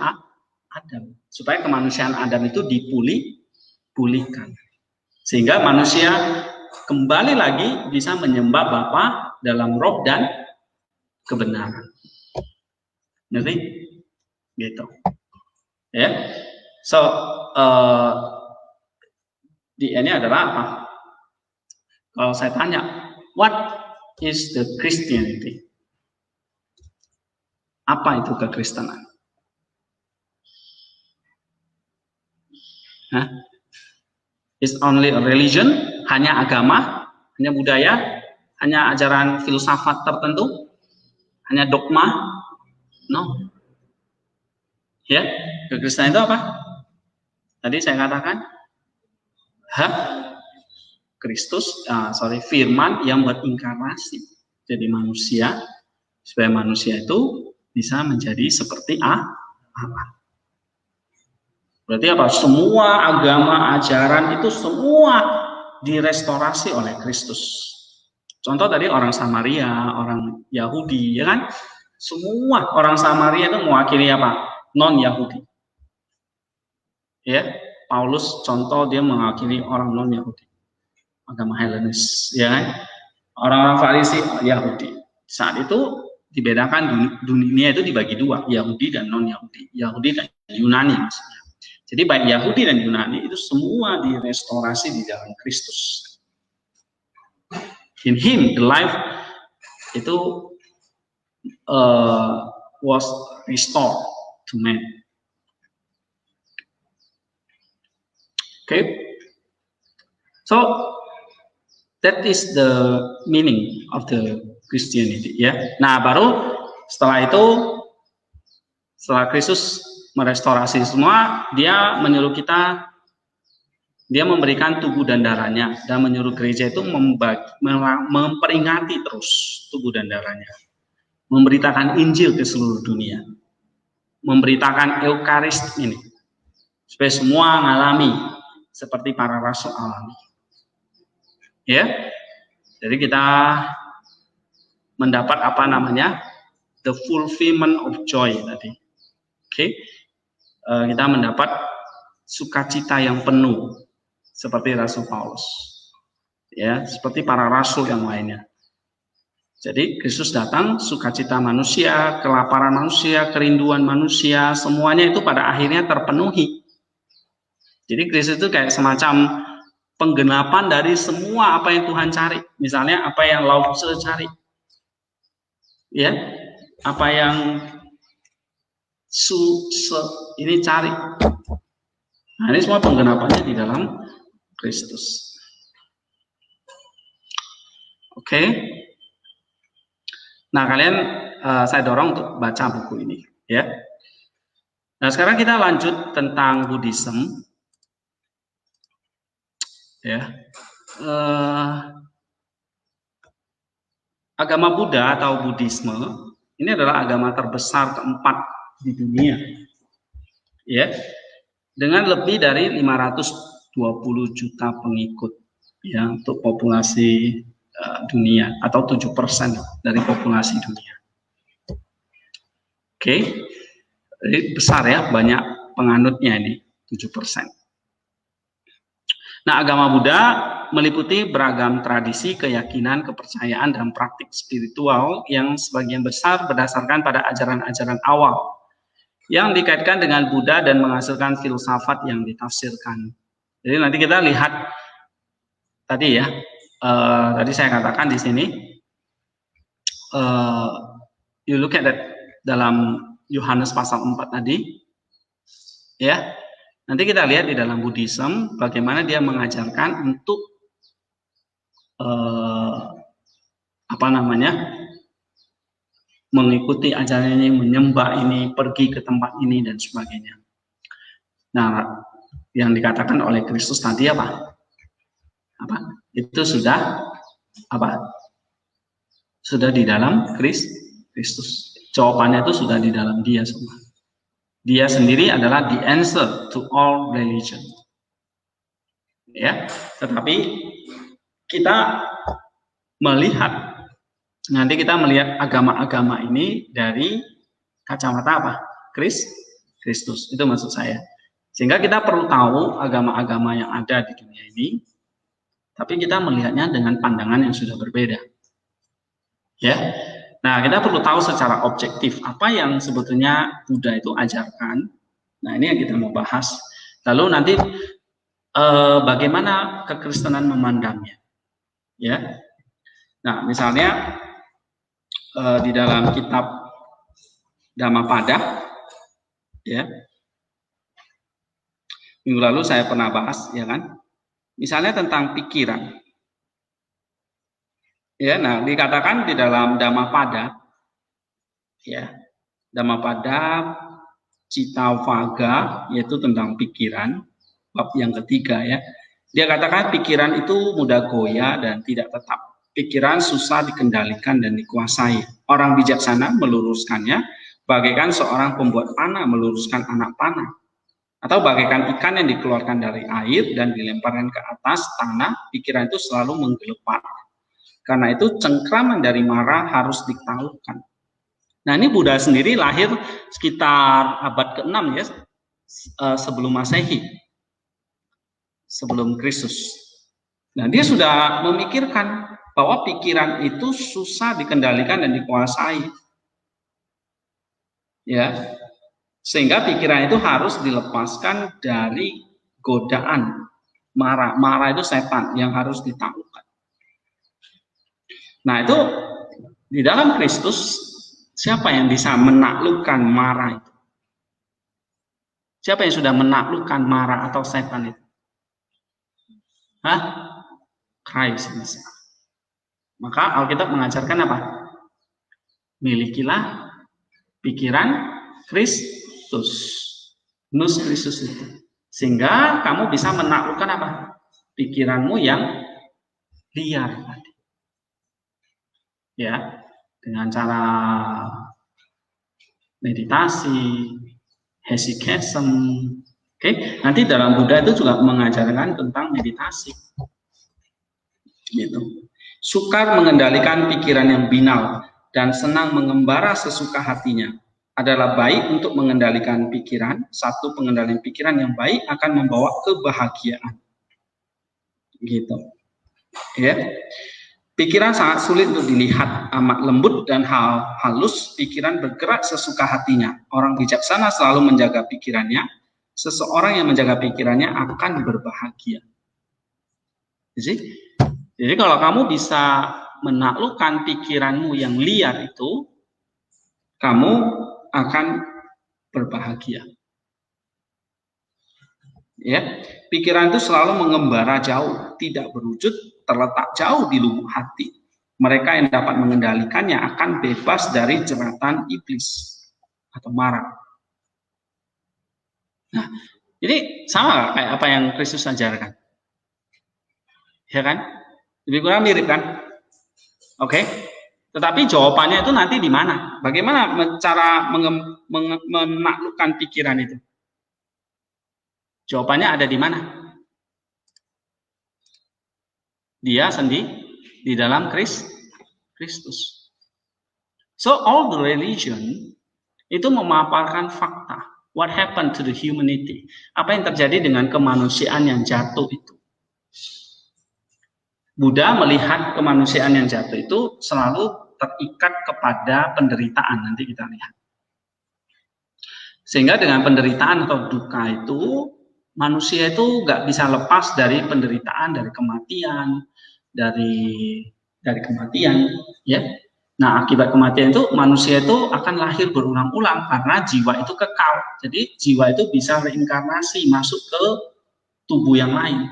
Adam, supaya kemanusiaan Adam itu dipulihkan, sehingga manusia kembali lagi bisa menyembah Bapa dalam roh dan kebenaran. Ngerti? Gitu. Ya. So, di ini adalah apa? Kalau saya tanya, what is the Christianity? Apa itu kekristenan? It's only a religion, hanya agama, hanya budaya, hanya ajaran filsafat tertentu, hanya dogma? No. Ya, kekristenan itu apa? Tadi saya katakan, Kristus, firman yang berinkarnasi jadi manusia, supaya manusia itu bisa menjadi seperti Allah. Berarti apa? Semua agama, ajaran itu semua direstorasi oleh Kristus. Contoh tadi orang Samaria, orang Yahudi, ya kan? Semua orang Samaria itu mewakili apa? Non-Yahudi. Ya, Paulus contoh dia mewakili orang non-Yahudi, agama Helenis, ya kan? Orang-orang Farisi Yahudi. Saat itu dibedakan, dunia itu dibagi dua, Yahudi dan non-Yahudi, Yahudi dan Yunani maksudnya. Jadi baik Yahudi dan Yunani itu semua direstorasi di dalam Kristus. In Him, the life itu was restored to man. Okay, so that is the meaning of the Christianity, ya. Nah, baru setelah itu, setelah Kristus merestorasi semua, dia menyuruh kita, dia memberikan tubuh dan darahnya, dan menyuruh gereja itu memperingati terus tubuh dan darahnya, memberitakan Injil ke seluruh dunia, memberitakan Eukarist ini, supaya semua mengalami seperti para rasul alami. Ya, jadi kita mendapat apa namanya, the fulfillment of joy tadi. Oke, kita mendapat sukacita yang penuh seperti Rasul Paulus, ya, seperti para rasul yang lainnya. Jadi Kristus datang, sukacita manusia, kelaparan manusia, kerinduan manusia, semuanya itu pada akhirnya terpenuhi. Jadi Kristus itu kayak semacam penggenapan dari semua apa yang Tuhan cari. Misalnya apa yang Lao Tzu cari, ya, apa yang ini cari. Nah, ini semua penggenapannya di dalam Kristus. Oke. Nah, kalian saya dorong untuk baca buku ini, ya. Nah, sekarang kita lanjut tentang Buddhism, ya. Agama Buddha atau Buddhisme ini adalah agama terbesar keempat di dunia, ya, dengan lebih dari 520 juta pengikut, ya, untuk populasi dunia, atau 7% dari populasi dunia. Oke, jadi besar ya, banyak penganutnya ini. 7%. Nah, agama Buddha meliputi beragam tradisi, keyakinan, kepercayaan, dan praktik spiritual yang sebagian besar berdasarkan pada ajaran-ajaran awal yang dikaitkan dengan Buddha dan menghasilkan filsafat yang ditafsirkan. Jadi nanti kita lihat tadi ya, tadi saya katakan di sini, you look at that dalam Yohanes pasal 4 tadi, ya. Nanti kita lihat di dalam Buddhism bagaimana dia mengajarkan untuk mengikuti ajaran ini, menyembah ini, pergi ke tempat ini dan sebagainya. Nah, yang dikatakan oleh Kristus tadi apa? Itu sudah sudah di dalam Kristus. Jawabannya itu sudah di dalam dia semua. Dia sendiri adalah the answer to all religion. Ya, tetapi kita melihat, nanti kita melihat agama-agama ini dari kacamata apa? Kristus. Itu maksud saya. Sehingga kita perlu tahu agama-agama yang ada di dunia ini, tapi kita melihatnya dengan pandangan yang sudah berbeda. Ya. Nah, kita perlu tahu secara objektif apa yang sebetulnya Buddha itu ajarkan. Nah, ini yang kita mau bahas. Lalu nanti bagaimana kekristenan memandangnya. Ya. Nah, misalnya di dalam kitab Dhammapada, ya. Minggu lalu saya pernah bahas, ya kan? Misalnya tentang pikiran. Ya, nah dikatakan di dalam Dhammapada, ya, Dhammapada Cittavagga, yaitu tentang pikiran, bab yang ketiga ya. Dia katakan pikiran itu mudah goyah dan tidak tetap. Pikiran susah dikendalikan dan dikuasai. Orang bijaksana meluruskannya, bagaikan seorang pembuat panah meluruskan anak panah. Atau bagaikan ikan yang dikeluarkan dari air dan dilemparkan ke atas tanah, pikiran itu selalu menggelepar. Karena itu cengkraman dari marah harus ditaklukkan. Nah, ini Buddha sendiri lahir sekitar abad ke-6 ya, sebelum Masehi, sebelum Kristus. Nah, dia sudah memikirkan bahwa pikiran itu susah dikendalikan dan dikuasai. Ya. Sehingga pikiran itu harus dilepaskan dari godaan marah. Marah itu setan yang harus ditaklukkan. Nah, itu di dalam Kristus, siapa yang bisa menaklukkan marah itu? Siapa yang sudah menaklukkan marah atau setan itu? Kristus. Maka Alkitab mengajarkan apa? Milikilah pikiran Kristus. Nus Kristus itu. Sehingga kamu bisa menaklukkan apa? Pikiranmu yang liar tadi. Ya, dengan cara meditasi, hesychasm. Oke, nanti dalam Buddha itu juga mengajarkan tentang meditasi. Gitu. Sukar mengendalikan pikiran yang binal dan senang mengembara sesuka hatinya adalah baik untuk mengendalikan pikiran. Satu pengendalian pikiran yang baik akan membawa kebahagiaan. Gitu. Ya. Pikiran sangat sulit untuk dilihat, amat lembut dan halus, pikiran bergerak sesuka hatinya. Orang bijaksana selalu menjaga pikirannya, seseorang yang menjaga pikirannya akan berbahagia. Jadi kalau kamu bisa menaklukkan pikiranmu yang liar itu, kamu akan berbahagia. Ya, pikiran itu selalu mengembara jauh, tidak berwujud, terletak jauh di lubuk hati. Mereka yang dapat mengendalikannya akan bebas dari jeratan iblis atau marah. Nah, ini sama kayak apa yang Kristus ajarkan, ya kan? Lebih kurang mirip kan? Oke. Tetapi jawabannya itu nanti di mana? Bagaimana cara menaklukkan pikiran itu? Jawabannya ada di mana? Dia sendiri di dalam Kristus. So all the religion itu memaparkan fakta What happened to the humanity? Apa yang terjadi dengan kemanusiaan yang jatuh itu? Buddha melihat kemanusiaan yang jatuh itu selalu terikat kepada penderitaan. Nanti kita lihat. Sehingga dengan penderitaan atau duka itu, manusia itu nggak bisa lepas dari penderitaan, dari kematian, dari kematian, ya. Nah, akibat kematian itu manusia itu akan lahir berulang-ulang karena jiwa itu kekal. Jadi jiwa itu bisa reinkarnasi masuk ke tubuh yang lain.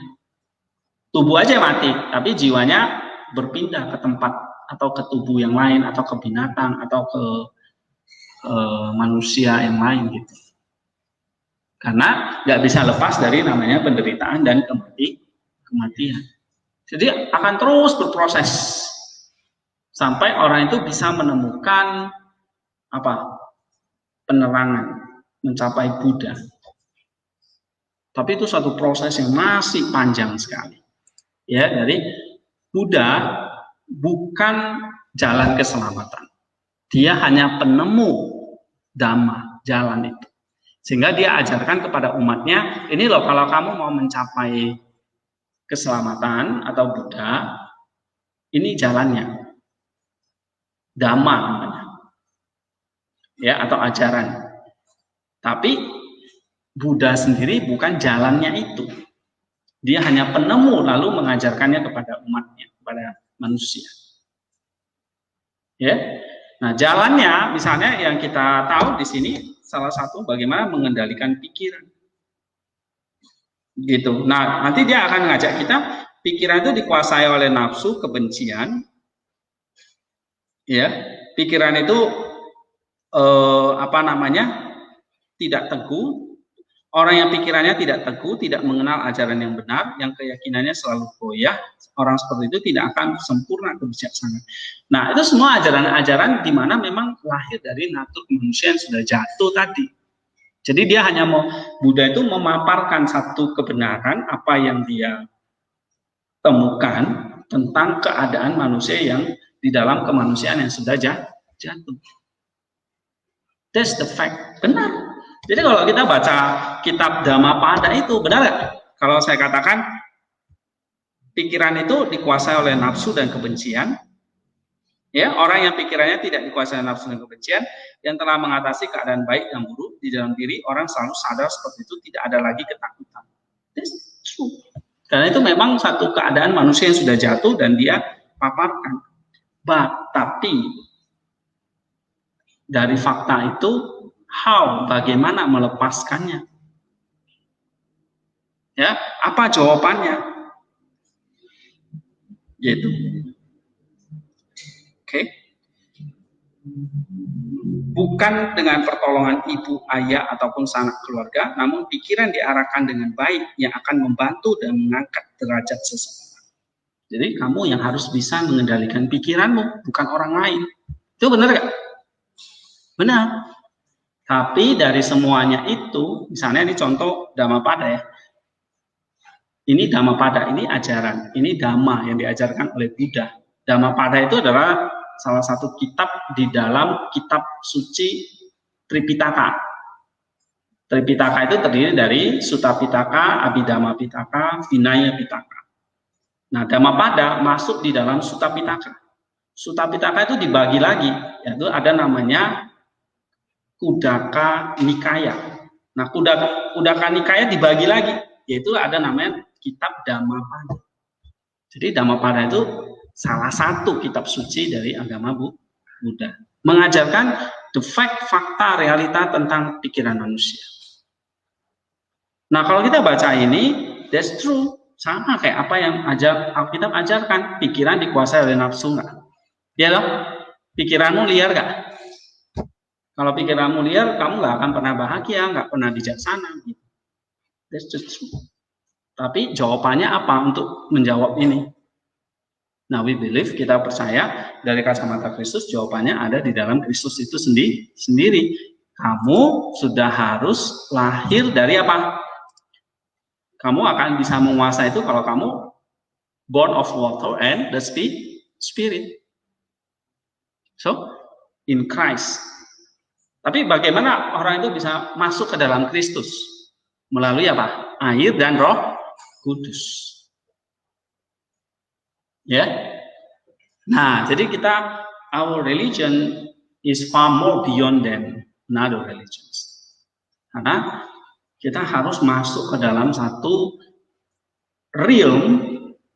Tubuh aja mati, tapi jiwanya berpindah ke tempat atau ke tubuh yang lain atau ke binatang atau ke manusia yang lain gitu. Karena nggak bisa lepas dari namanya penderitaan dan kematian. Jadi akan terus berproses sampai orang itu bisa menemukan penerangan, mencapai Buddha. Tapi itu suatu proses yang masih panjang sekali. Ya, dari Buddha bukan jalan keselamatan. Dia hanya penemu Dhamma, jalan itu. Sehingga dia ajarkan kepada umatnya, ini loh kalau kamu mau mencapai keselamatan atau Buddha, ini jalannya. Dhamma namanya. Ya, atau ajaran. Tapi Buddha sendiri bukan jalannya itu. Dia hanya penemu lalu mengajarkannya kepada umatnya, kepada manusia. Ya. Nah, jalannya misalnya yang kita tahu di sini salah satu bagaimana mengendalikan pikiran. Gitu. Nah, nanti dia akan ngajak kita, pikiran itu dikuasai oleh nafsu, kebencian. Ya, pikiran itu tidak teguh. Orang yang pikirannya tidak teguh, tidak mengenal ajaran yang benar, yang keyakinannya selalu goyah, orang seperti itu tidak akan sempurna kebijaksanaan. Nah, itu semua ajaran-ajaran di mana memang lahir dari natur manusia yang sudah jatuh tadi. Jadi dia hanya Buddha itu memaparkan satu kebenaran, apa yang dia temukan tentang keadaan manusia yang di dalam kemanusiaan yang sudah jatuh. That's the fact. Benar. Jadi kalau kita baca kitab Dhammapada itu, benar nggak? Kalau saya katakan pikiran itu dikuasai oleh nafsu dan kebencian, ya, orang yang pikirannya tidak dikuasai oleh nafsu dan kebencian, yang telah mengatasi keadaan baik dan buruk di dalam diri, orang selalu sadar seperti itu, tidak ada lagi ketakutan. That's true. Karena itu memang satu keadaan manusia yang sudah jatuh dan dia paparkan. Tapi dari fakta itu, bagaimana melepaskannya? Ya, apa jawabannya? Gitu. Oke. Bukan dengan pertolongan ibu, ayah, ataupun sanak keluarga, namun pikiran diarahkan dengan baik yang akan membantu dan mengangkat derajat seseorang. Jadi kamu yang harus bisa mengendalikan pikiranmu, bukan orang lain. Itu benar gak? Benar. Tapi dari semuanya itu, misalnya ini contoh Dhammapada ya. Ini Dhammapada, ini ajaran, ini Dhamma yang diajarkan oleh Buddha. Dhammapada itu adalah salah satu kitab di dalam kitab suci Tripitaka. Tripitaka itu terdiri dari Sutta Pitaka, Abhidhamma Pitaka, Vinaya Pitaka. Nah, Dhammapada masuk di dalam Sutta Pitaka. Sutta Pitaka itu dibagi lagi, yaitu ada namanya Kudaka Nikaya. Nah, Kudaka Nikaya dibagi lagi, yaitu ada namanya kitab Dhammapada. Jadi Dhammapada itu salah satu kitab suci dari agama Buddha. Mengajarkan the fact, fakta, realita tentang pikiran manusia. Nah, kalau kita baca ini, that's true. Sama kayak apa yang Alkitab ajarkan, pikiran dikuasai oleh nafsu nggak? Ya loh? Pikiranmu liar nggak? Kalau pikiranmu liar, kamu nggak akan pernah bahagia, nggak pernah bijaksana. Gitu. That's just true. Tapi jawabannya apa untuk menjawab ini? Nah, we believe, kita percaya dari kacamata Kristus, jawabannya ada di dalam Kristus itu sendiri. Kamu sudah harus lahir dari apa? Kamu akan bisa menguasai itu kalau kamu born of water and the spirit. So, in Christ. Tapi bagaimana orang itu bisa masuk ke dalam Kristus? Melalui apa? Air dan Roh Kudus. Ya. Nah, jadi kita, our religion is far more beyond than another religions. Karena kita harus masuk ke dalam satu realm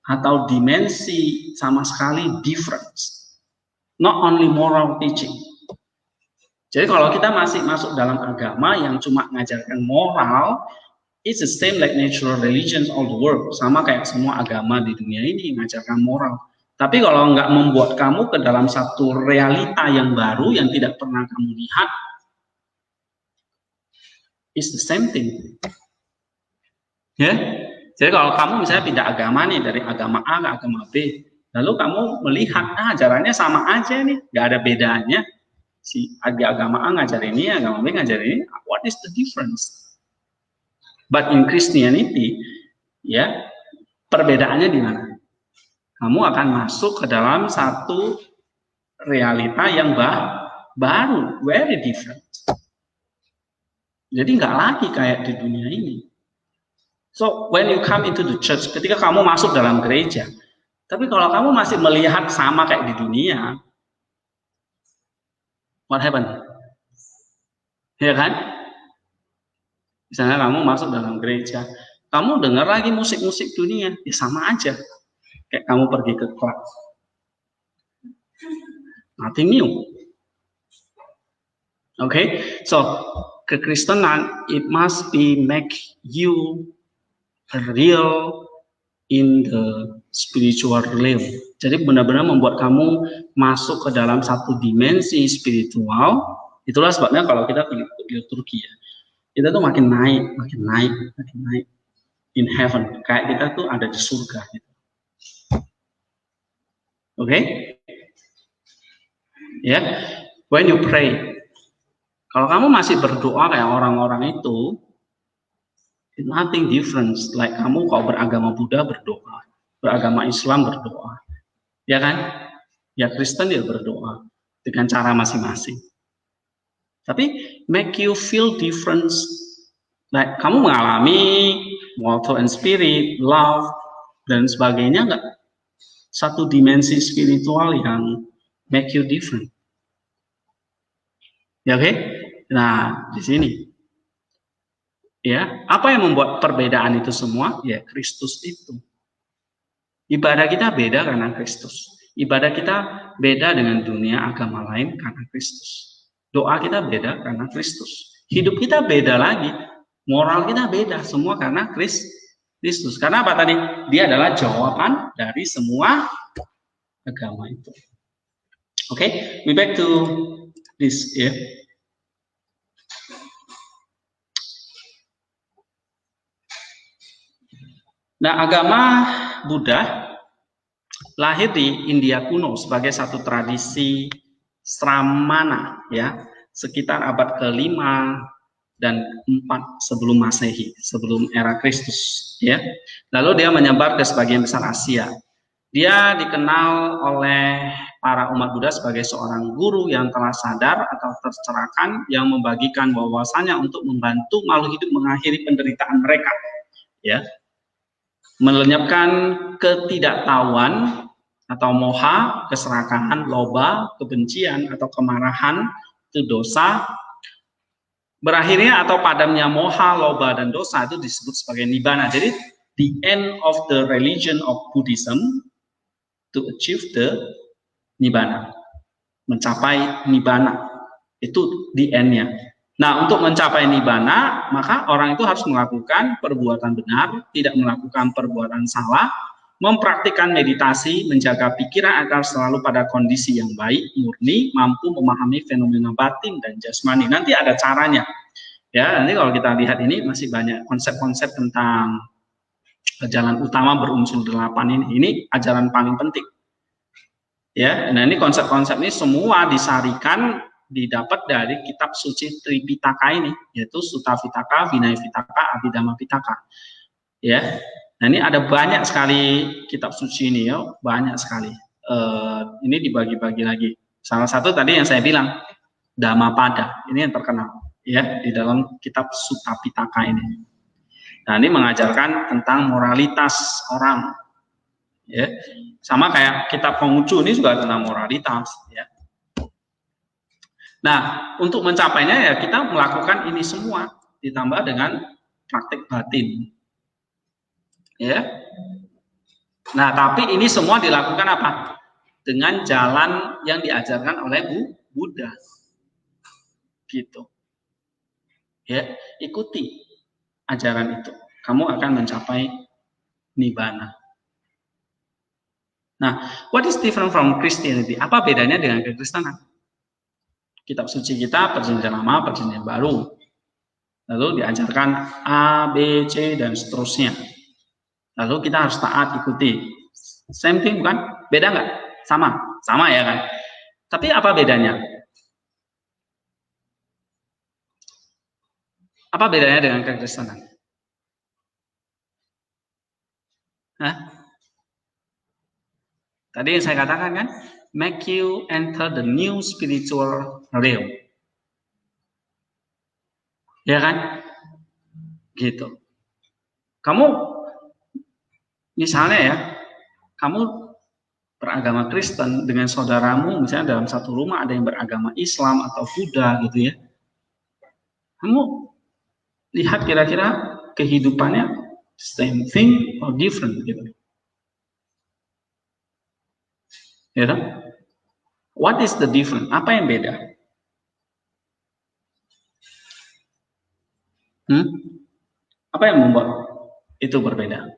atau dimensi sama sekali different. Not only moral teaching. Jadi kalau kita masih masuk dalam agama yang cuma ngajarkan moral, it's the same like natural religions all the world. Sama kayak semua agama di dunia ini ngajarkan moral. Tapi kalau nggak membuat kamu ke dalam satu realita yang baru yang tidak pernah kamu lihat, it's the same thing. Ya, jadi kalau kamu misalnya pindah agama nih dari agama A ke agama B, lalu kamu melihat ajarannya sama aja nih, nggak ada bedanya. Si agama A ngajar ini, agama B ngajar ini, what is the difference? But in Christianity, ya, perbedaannya di mana? Kamu akan masuk ke dalam satu realita yang baru, very different. Jadi nggak lagi kayak di dunia ini. So when you come into the church, ketika kamu masuk dalam gereja, tapi kalau kamu masih melihat sama kayak di dunia, what happened? Ya kan? Misalnya kamu masuk dalam gereja, kamu dengar lagi musik-musik dunia, ya sama aja. Kayak kamu pergi ke klub. Nothing new. Okay? So, kekristenan, it must be make you real in the spiritual realm. Jadi benar-benar membuat kamu masuk ke dalam satu dimensi spiritual. Itulah sebabnya kalau kita pergi ke liturgi ya, kita tuh makin naik in heaven. Kayak kita tuh ada di surga. Gitu. Oke? Okay? Ya, yeah. When you pray, kalau kamu masih berdoa kayak orang-orang itu, nothing different. Like kamu kalau beragama Buddha berdoa, beragama Islam berdoa, ya kan? Ya Kristen dia berdoa dengan cara masing-masing. Tapi make you feel different. Like kamu mengalami water and spirit, love dan sebagainya nggak? Satu dimensi spiritual yang make you different. Ya oke? Okay? Nah di sini. Ya, apa yang membuat perbedaan itu semua? Ya, Kristus itu. Ibadah kita beda karena Kristus. Ibadah kita beda dengan dunia agama lain karena Kristus. Doa kita beda karena Kristus. Hidup kita beda lagi. Moral kita beda. Semua karena Kristus. Karena apa tadi? Dia adalah jawaban dari semua agama itu. Oke, okay? We back to this. Ya. Nah, agama Buddha lahir di India kuno sebagai satu tradisi Sramana, ya, sekitar abad ke-5 dan 4 sebelum Masehi, sebelum era Kristus, ya. Lalu dia menyebar ke sebagian besar Asia. Dia dikenal oleh para umat Buddha sebagai seorang guru yang telah sadar atau tercerahkan, yang membagikan wawasannya untuk membantu makhluk hidup mengakhiri penderitaan mereka, ya. Melenyapkan ketidaktahuan atau moha, keserakahan, loba, kebencian atau kemarahan, itu dosa. Berakhirnya atau padamnya moha, loba, dan dosa itu disebut sebagai nibbana. Jadi the end of the religion of Buddhism to achieve the nibbana, mencapai nibbana, itu the end-nya. Nah, untuk mencapai nibbana, maka orang itu harus melakukan perbuatan benar, tidak melakukan perbuatan salah, mempraktikkan meditasi, menjaga pikiran agar selalu pada kondisi yang baik, murni, mampu memahami fenomena batin dan jasmani. Nanti ada caranya. Ya, nanti kalau kita lihat ini masih banyak konsep-konsep tentang jalan utama berunsur 8 ini. Ini ajaran paling penting. Ya, nah ini konsep-konsep ini semua disarikan, didapat dari kitab suci Tripitaka ini, yaitu Sutta Pitaka, Vinaya Pitaka, Abhidhamma Pitaka. Ya, nah ini ada banyak sekali kitab suci ini, ya, banyak sekali. Ini dibagi-bagi lagi. Salah satu tadi yang saya bilang, Dhammapada. Ini yang terkenal ya di dalam kitab Sutta Pitaka ini. Nah, ini mengajarkan tentang moralitas orang. Ya. Sama kayak kitab Konghucu ini juga tentang moralitas ya. Nah, untuk mencapainya ya kita melakukan ini semua ditambah dengan praktik batin. Ya. Nah, tapi ini semua dilakukan apa? Dengan jalan yang diajarkan oleh Buddha. Gitu. Ya, ikuti ajaran itu. Kamu akan mencapai nibbana. Nah, what is different from Christianity? Apa bedanya dengan kekristenan? Kitab suci kita, Perjanjian Lama, Perjanjian Baru. Lalu diajarkan A, B, C, dan seterusnya. Lalu kita harus taat ikuti. Same thing bukan? Beda nggak? Sama? Sama ya kan? Tapi apa bedanya? Apa bedanya dengan kekristenan? Hah? Tadi yang saya katakan kan, make you enter the new spiritual realm. Ya kan? Gitu. Kamu, misalnya ya, kamu beragama Kristen dengan saudaramu, misalnya dalam satu rumah ada yang beragama Islam atau Buddha gitu ya. Kamu lihat kira-kira kehidupannya same thing or different gitu. Ya kan? What is the difference? Apa yang beda? Apa yang membuat itu berbeda?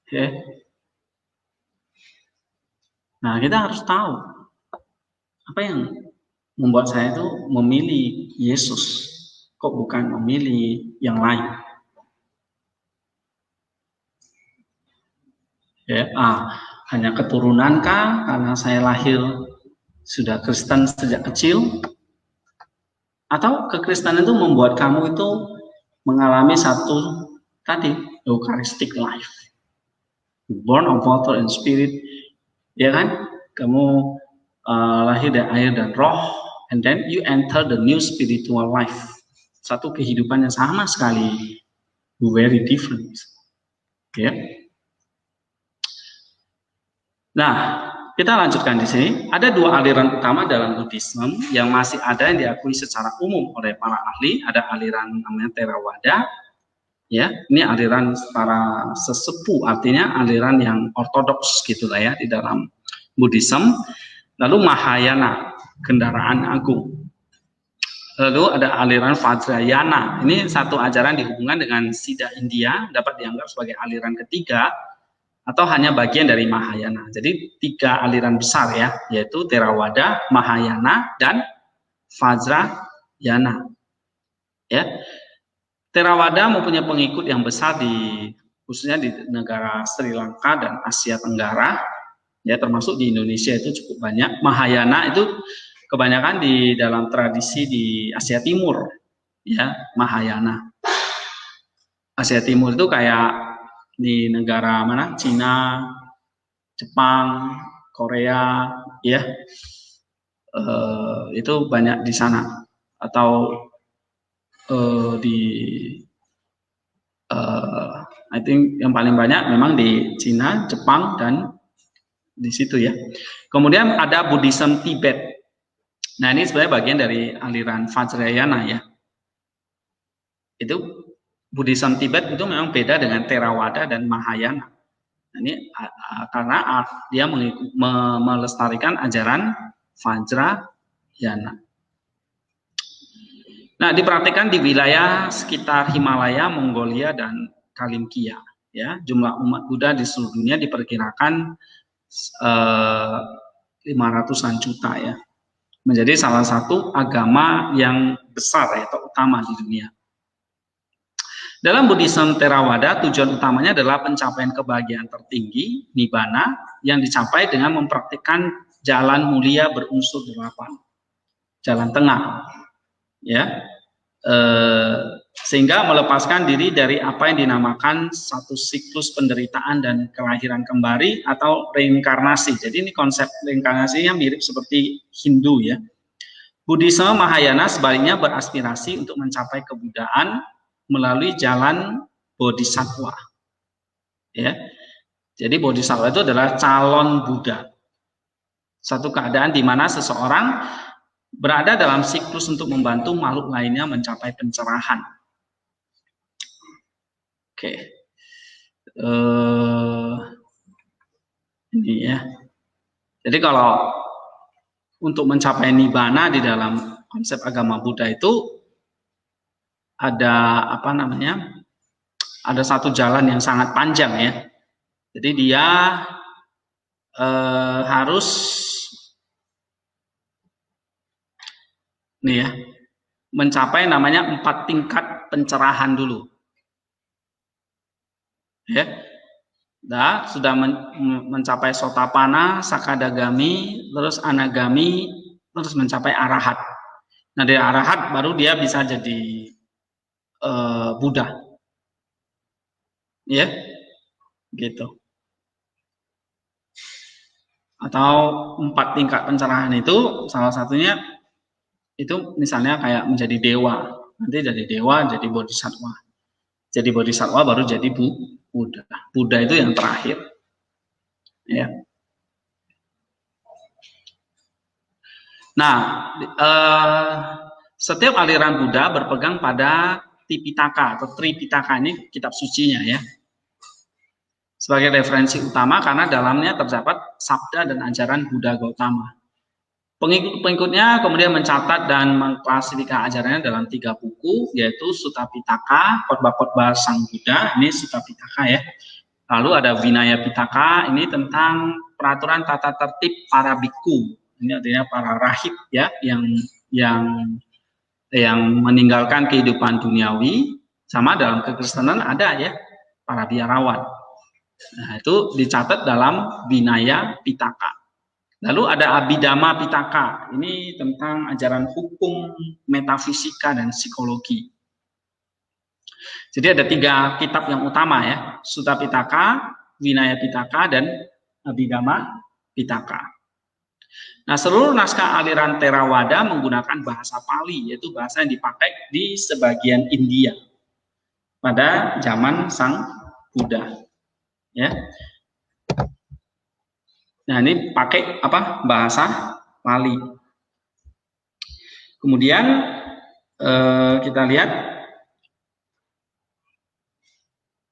Oke. Nah, kita harus tahu apa yang membuat saya itu memilih Yesus, kok bukan memilih yang lain. Ya, hanya keturunankah karena saya lahir sudah Kristen sejak kecil? Atau kekristenan itu membuat kamu itu mengalami satu tadi, Eucharistic life. Born of water and spirit, ya kan? Kamu lahir dari air dan roh, and then you enter the new spiritual life. Satu kehidupan yang sama sekali, very different. Ya. Nah, kita lanjutkan di sini. Ada dua aliran utama dalam Buddhisme yang masih ada yang diakui secara umum oleh para ahli. Ada aliran namanya Theravada. Ya, ini aliran para sesepuh, artinya aliran yang ortodoks gitulah ya di dalam Buddhisme. Lalu Mahayana, kendaraan agung. Lalu ada aliran Vajrayana. Ini satu ajaran dihubungkan dengan Siddha India, dapat dianggap sebagai aliran ketiga atau hanya bagian dari Mahayana. Jadi tiga aliran besar ya, yaitu Theravada, Mahayana, dan Vajrayana. Ya, Theravada mempunyai pengikut yang besar khususnya di negara Sri Lanka dan Asia Tenggara. Ya, termasuk di Indonesia itu cukup banyak. Mahayana itu kebanyakan di dalam tradisi di Asia Timur. Ya, Mahayana. Asia Timur itu kayak di negara mana? Cina, Jepang, Korea, ya, itu banyak di sana. Atau I think yang paling banyak memang di Cina, Jepang, dan di situ ya. Kemudian ada Buddhism Tibet. Nah, ini sebenarnya bagian dari aliran Vajrayana ya. Itu Buddhism Tibet itu memang beda dengan Theravada dan Mahayana. Ini karena dia melestarikan ajaran Vajrayana. Nah, dipraktikkan di wilayah sekitar Himalaya, Mongolia, dan Kalimkia. Ya, jumlah umat Buddha di seluruh dunia diperkirakan 500-an juta ya. Menjadi salah satu agama yang besar atau utama di dunia. Dalam Buddhisme Theravada, tujuan utamanya adalah pencapaian kebahagiaan tertinggi, nibbana, yang dicapai dengan mempraktikkan jalan mulia berunsur 8. Jalan tengah. Ya. sehingga melepaskan diri dari apa yang dinamakan satu siklus penderitaan dan kelahiran kembali atau reinkarnasi. Jadi ini konsep reinkarnasinya mirip seperti Hindu ya. Buddhisme Mahayana sebaliknya beraspirasi untuk mencapai kebudaan melalui jalan bodhisattva. Ya. Jadi bodhisattva itu adalah calon Buddha. Satu keadaan di mana seseorang berada dalam siklus untuk membantu makhluk lainnya mencapai pencerahan. Oke. Ini ya. Jadi kalau untuk mencapai nibbana di dalam konsep agama Buddha itu ada apa namanya? Ada satu jalan yang sangat panjang ya. Jadi dia harus nih ya, mencapai namanya 4 tingkat pencerahan dulu. Ya. Nah, sudah mencapai Sotapana, Sakadagami, terus Anagami, terus mencapai Arahat. Nah, dari Arahat baru dia bisa jadi Buddha. Ya. Gitu. Atau 4 tingkat pencerahan itu salah satunya itu misalnya kayak menjadi dewa. Nanti jadi dewa, jadi bodhisattva. Jadi bodhisattva baru jadi Buddha. Buddha itu yang terakhir. Ya. Nah, setiap aliran Buddha berpegang pada Tipitaka atau Tripitaka, ini kitab sucinya ya. Sebagai referensi utama karena dalamnya terdapat sabda dan ajaran Buddha Gautama. Pengikut-pengikutnya kemudian mencatat dan mengklasifikasi ajarannya dalam 3 buku, yaitu Sutta Pitaka, khotbah-khotbah Sang Buddha, ini Sutta Pitaka ya. Lalu ada Vinaya Pitaka, ini tentang peraturan tata tertib para biku. Ini artinya para rahib ya, yang meninggalkan kehidupan duniawi. Sama dalam kekristenan ada ya, para biarawan. Nah, itu dicatat dalam Vinaya Pitaka. Lalu ada Abhidhamma Pitaka, ini tentang ajaran hukum, metafisika, dan psikologi. Jadi ada 3 kitab yang utama ya, Sutta Pitaka, Vinaya Pitaka, dan Abhidhamma Pitaka. Nah, seluruh naskah aliran Theravada menggunakan bahasa Pali, yaitu bahasa yang dipakai di sebagian India pada zaman Sang Buddha. Ya. Nah, ini pakai apa? Bahasa Pali. Kemudian kita lihat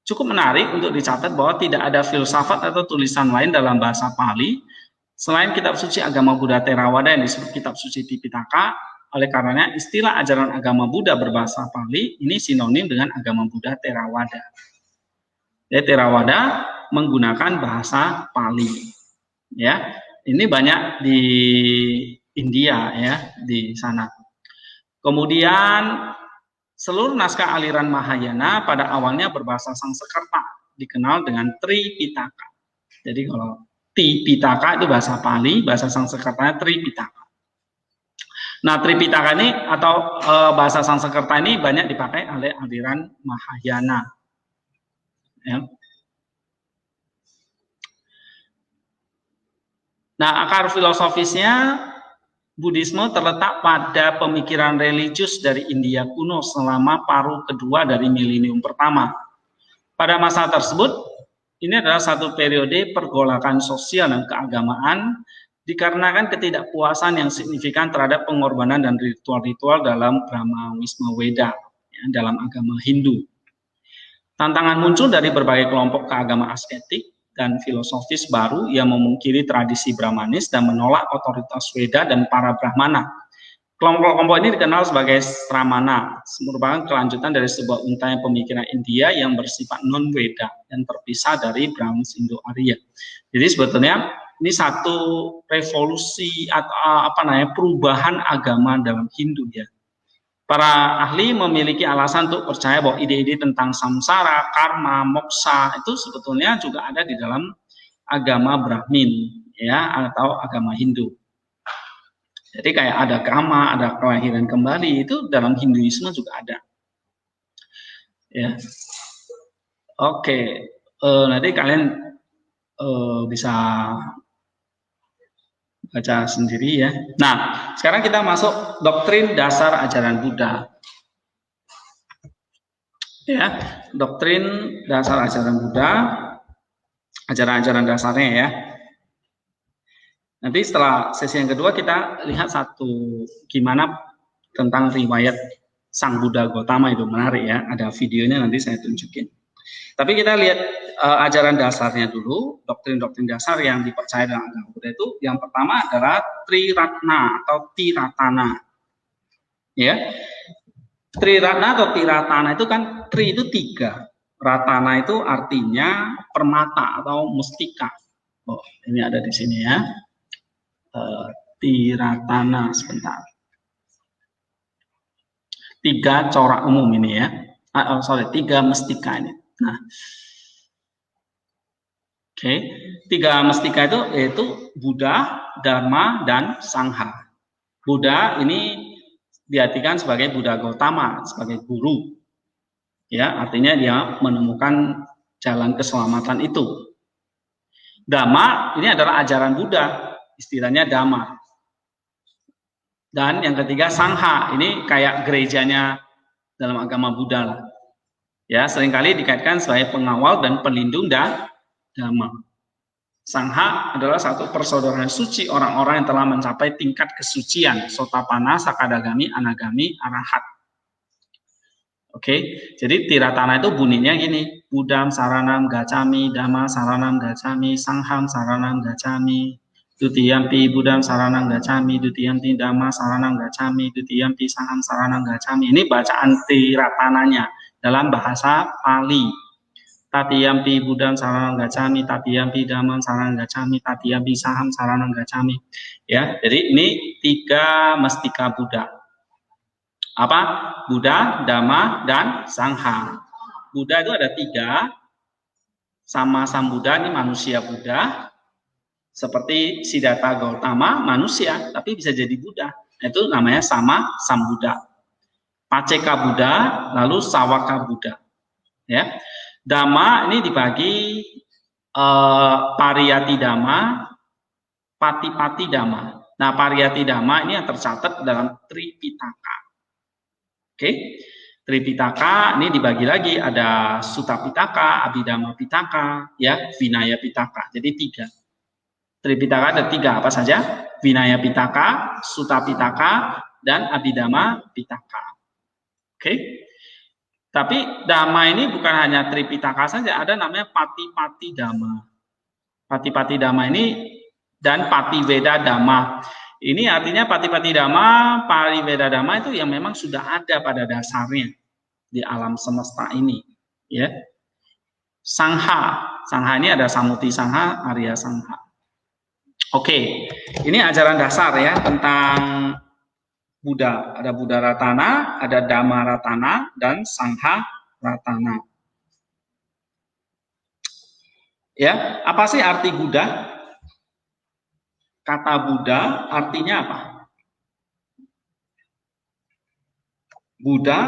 cukup menarik untuk dicatat bahwa tidak ada filsafat atau tulisan lain dalam bahasa Pali selain kitab suci agama Buddha Theravada yang disebut kitab suci Tipitaka. Oleh karenanya istilah ajaran agama Buddha berbahasa Pali ini sinonim dengan agama Buddha Theravada. Jadi Theravada menggunakan bahasa Pali. Ya, ini banyak di India ya, di sana. Kemudian seluruh naskah aliran Mahayana pada awalnya berbahasa Sanskerta, dikenal dengan Tripitaka. Jadi kalau Tipitaka itu bahasa Pali, bahasa Sanskertanya Tripitaka. Nah, Tripitaka ini atau bahasa Sanskerta ini banyak dipakai oleh aliran Mahayana. Ya. Nah, akar filosofisnya Buddhisme terletak pada pemikiran religius dari India kuno selama paruh kedua dari milenium pertama. Pada masa tersebut, ini adalah satu periode pergolakan sosial dan keagamaan dikarenakan ketidakpuasan yang signifikan terhadap pengorbanan dan ritual-ritual dalam Brahma Wisma Weda, ya, dalam agama Hindu. Tantangan muncul dari berbagai kelompok keagamaan asketik dan filosofis baru yang memungkiri tradisi Brahmanis dan menolak otoritas Weda dan para Brahmana. Kelompok-kelompok ini dikenal sebagai Sramana, merupakan kelanjutan dari sebuah untaian pemikiran India yang bersifat non-Weda dan terpisah dari Brahmanis Indo-Arya. Jadi sebetulnya ini satu revolusi atau perubahan agama dalam Hindu ya. Para ahli memiliki alasan untuk percaya bahwa ide-ide tentang samsara, karma, moksa itu sebetulnya juga ada di dalam agama Brahmin ya, atau agama Hindu. Jadi kayak ada karma, ada kelahiran kembali, itu dalam Hinduisme juga ada. Ya. Oke. Nanti kalian bisa baca sendiri ya. Nah, sekarang kita masuk doktrin dasar ajaran Buddha. Ya, doktrin dasar ajaran Buddha, ajaran-ajaran dasarnya ya. Nanti setelah sesi yang kedua kita lihat satu gimana tentang riwayat Sang Buddha Gautama, itu menarik ya. Ada videonya nanti saya tunjukin. Tapi kita lihat ajaran dasarnya dulu, doktrin-doktrin dasar yang dipercaya dalam agama Buddha itu. Yang pertama adalah Triratna atau Tiratana. Ya, Triratna atau Tiratana itu kan tri itu 3, ratana itu artinya permata atau mustika. Oh, ini ada di sini ya. Tiratana sebentar. 3 corak umum ini ya. 3 mestika ini. Nah, oke, 3 mestika itu yaitu Buddha, Dharma, dan Sangha. Buddha ini diartikan sebagai Buddha Gautama, sebagai guru. Ya, artinya dia menemukan jalan keselamatan itu. Dhamma ini adalah ajaran Buddha, istilahnya Dhamma. Dan yang ketiga Sangha, ini kayak gerejanya dalam agama Buddha lah. Ya, seringkali dikaitkan sebagai pengawal dan pelindung Dhamma. Sangha adalah satu persaudaraan suci orang-orang yang telah mencapai tingkat kesucian, Sotapanna, Sakadagami, Anagami, Arahat. Oke, jadi Tiratana itu bunyinya gini: Buddham saranam gacami, Dhamma saranam gacami, Sangham saranam gacami, Dutiyampi Buddham saranam gacami, Dutiyampi Dhamma saranam gacami, Dutiyampi Sangham saranam gacami. Ini bacaan Tiratananya dalam bahasa Pali. Tatiyampi Buddham saranam gacami, Tatiyampi Dhammam saranam gacami, Tatiyampi Sangham saranam gacami. Ya, jadi ini 3 mestika Buddha. Apa? Buddha, Dhamma, dan Sangha. Buddha itu ada 3. Sama Sambuddha ini manusia Buddha. Seperti Siddhartha Gautama manusia, tapi bisa jadi Buddha. Itu namanya sama Sambuddha. Paceka Buddha, lalu Sawaka Buddha. Ya. Dhamma ini dibagi Pariyati Dhamma, Pati-pati Dhamma. Nah, Pariyati Dhamma ini yang tercatat dalam Tripitaka. Oke, Tripitaka ini dibagi lagi, ada Sutta Pitaka, Abhidhamma Pitaka, ya, Vinaya Pitaka. Jadi 3. Tripitaka ada 3 apa saja? Vinaya Pitaka, Sutta Pitaka, dan Abhidhamma Pitaka. Oke. Tapi Dhamma ini bukan hanya Tripitaka saja, ada namanya Pati-pati Dhamma. Pati-pati Dhamma ini dan Pativeda Dhamma. Ini artinya Pati-pati Dhamma, Pariveda Dhamma itu yang memang sudah ada pada dasarnya di alam semesta ini, ya. Sangha, Sangha ini ada Samuti Sangha, Arya Sangha. Oke, ini ajaran dasar ya tentang Buddha. Ada Buddha Ratana, ada Dhamma Ratana, dan Sangha Ratana. Ya, apa sih arti Buddha? Kata Buddha artinya apa? Buddha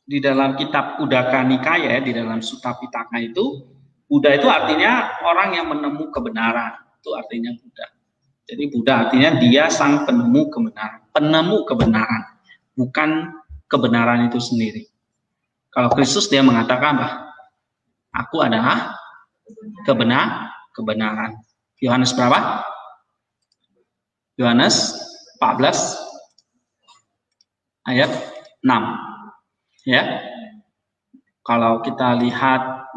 di dalam kitab Uddaka Nikaya, di dalam Sutta Pitaka itu, Buddha itu artinya orang yang menemu kebenaran. Itu artinya Buddha. Jadi Buddha artinya dia sang penemu kebenaran. Penemu kebenaran, bukan kebenaran itu sendiri. Kalau Kristus dia mengatakan, aku adalah kebenaran. Yohanes berapa? Yohanes 14 ayat 6. Ya. Kalau kita lihat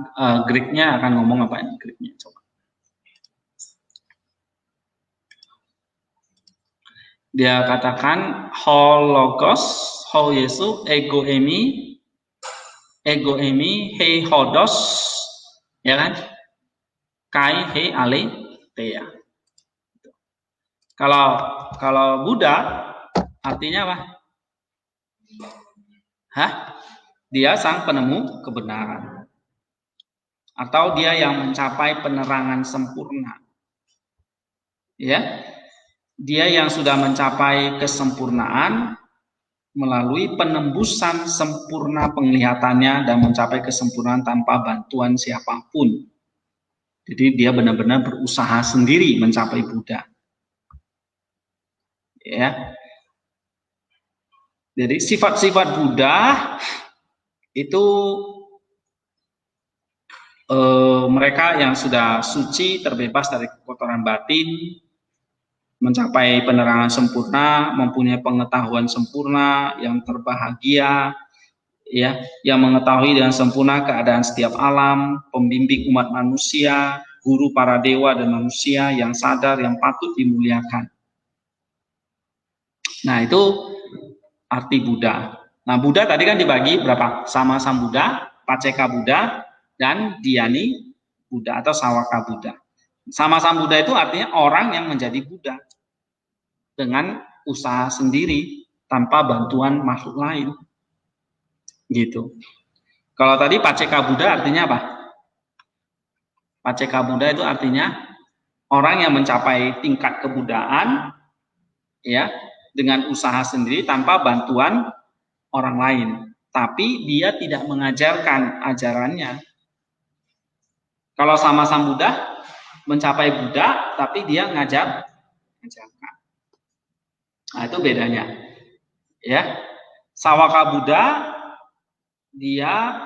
Greek-nya akan ngomong apa ini Greek-nya, coba. Dia katakan ho logos, ho Yesu, ego emi, hei hodos, ya kan? Kai hei ale teya. Kalau Buddha artinya apa? Dia sang penemu kebenaran. Atau dia yang mencapai penerangan sempurna. Ya. Dia yang sudah mencapai kesempurnaan melalui penembusan sempurna penglihatannya dan mencapai kesempurnaan tanpa bantuan siapapun. Jadi dia benar-benar berusaha sendiri mencapai Buddha. Ya. Jadi sifat-sifat Buddha itu mereka yang sudah suci, terbebas dari kekotoran batin, mencapai penerangan sempurna, mempunyai pengetahuan sempurna, yang terbahagia, ya, yang mengetahui dengan sempurna keadaan setiap alam, pembimbing umat manusia, guru para dewa dan manusia, yang sadar, yang patut dimuliakan. Nah, itu arti Buddha. Nah, Buddha tadi kan dibagi berapa? Sama Sambuddha, Paceka Buddha, dan Dhyani Buddha atau Sawaka Buddha. Sama Sambuddha itu artinya orang yang menjadi Buddha dengan usaha sendiri tanpa bantuan makhluk lain. Gitu. Kalau tadi Paceka Buddha artinya apa? Paceka Buddha itu artinya orang yang mencapai tingkat kebudaan, ya, dengan usaha sendiri tanpa bantuan orang lain. Tapi dia tidak mengajarkan ajarannya. Kalau sama Sambuddha mencapai Buddha, tapi dia ngajarkan. Nah, itu bedanya. Ya, Sawaka Buddha dia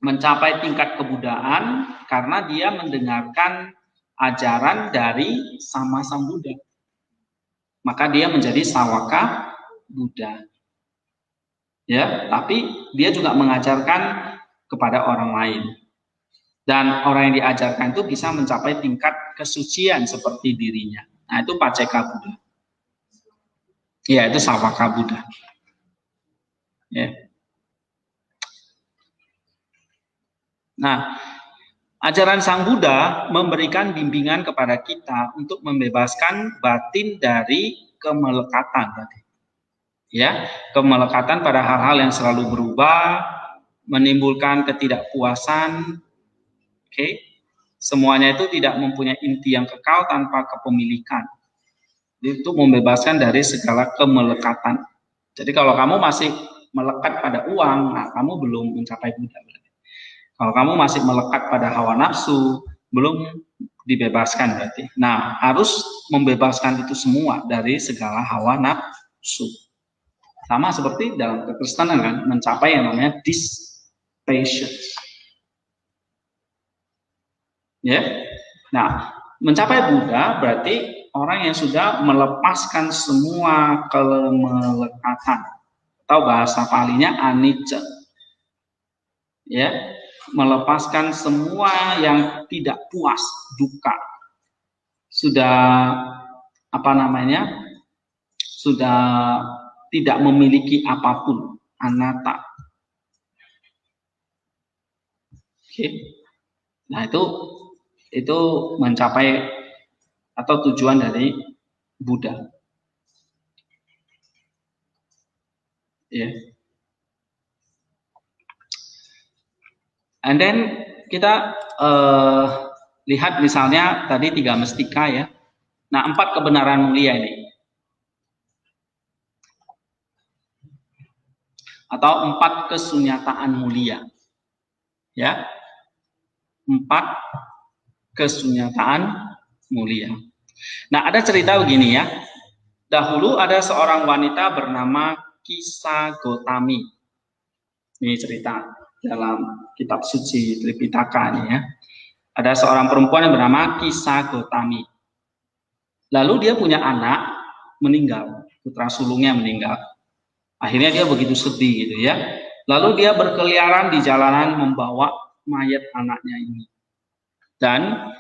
mencapai tingkat kebudaan karena dia mendengarkan ajaran dari sama Sambuddha. Maka dia menjadi Sawaka Buddha. Ya, tapi dia juga mengajarkan kepada orang lain. Dan orang yang diajarkan itu bisa mencapai tingkat kesucian seperti dirinya. Nah, itu Paceka Buddha. Ya, itu Sawaka Buddha. Ya. Nah, ajaran Sang Buddha memberikan bimbingan kepada kita untuk membebaskan batin dari kemelekatan. Ya, kemelekatan pada hal-hal yang selalu berubah, menimbulkan ketidakpuasan. Oke. Semuanya itu tidak mempunyai inti yang kekal tanpa kepemilikan. Itu membebaskan dari segala kemelekatan. Jadi kalau kamu masih melekat pada uang, nah kamu belum mencapai Buddha. Kalau kamu masih melekat pada hawa nafsu, belum dibebaskan berarti. Nah, harus membebaskan itu semua dari segala hawa nafsu. Sama seperti dalam kekristenan kan, mencapai yang namanya dispassion. Ya. Nah, mencapai Buddha berarti orang yang sudah melepaskan semua kemelekatan, atau bahasa palinya anicca. Ya, melepaskan semua yang tidak puas, duka. Sudah sudah tidak memiliki apapun, anatta. Oke. Nah, itu mencapai atau tujuan dari Buddha. Ya. And then kita lihat misalnya tadi 3 mestika ya. Nah, 4 kebenaran mulia ini. Atau 4 kesunyataan mulia. Ya. 4 kesunyataan mulia. Nah, ada cerita begini ya. Dahulu ada seorang wanita bernama Kisa Gotami. Ini cerita dalam kitab suci Tripitaka ini ya. Ada seorang perempuan yang bernama Kisa Gotami. Lalu dia punya anak meninggal, putra sulungnya meninggal. Akhirnya dia begitu sedih gitu ya. Lalu dia berkeliaran di jalanan membawa mayat anaknya ini. Dan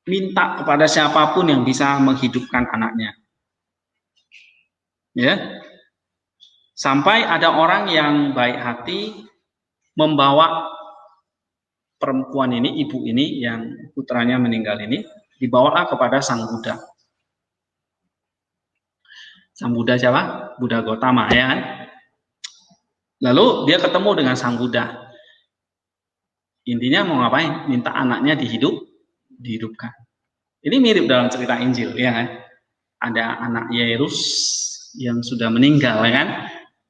minta kepada siapapun yang bisa menghidupkan anaknya. Ya. Sampai ada orang yang baik hati membawa perempuan ini, ibu ini yang putranya meninggal ini, dibawa kepada Sang Buddha. Sang Buddha siapa? Buddha Gotama ya kan? Lalu dia ketemu dengan Sang Buddha. Intinya mau ngapain? Minta anaknya dihidupkan. Ini mirip dalam cerita Injil, ya kan? Ada anak Yairus yang sudah meninggal, ya kan?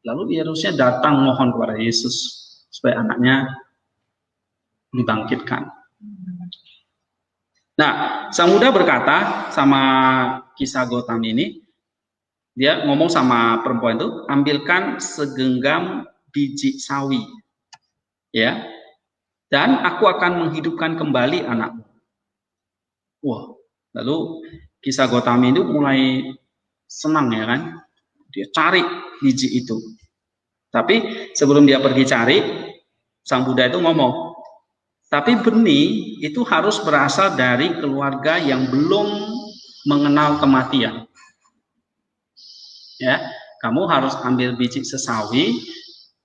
Lalu dia harusnya datang mohon kepada Yesus supaya anaknya dibangkitkan. Nah, sang Buddha berkata sama kisah Gotama ini, dia ngomong sama perempuan itu, ambilkan segenggam biji sawi, ya, dan aku akan menghidupkan kembali anakmu. Wah, lalu kisah Gotama itu mulai senang, ya kan? Dia cari biji itu. Tapi sebelum dia pergi cari, sang Buddha itu ngomong, tapi benih itu harus berasal dari keluarga yang belum mengenal kematian. Ya, kamu harus ambil biji sesawi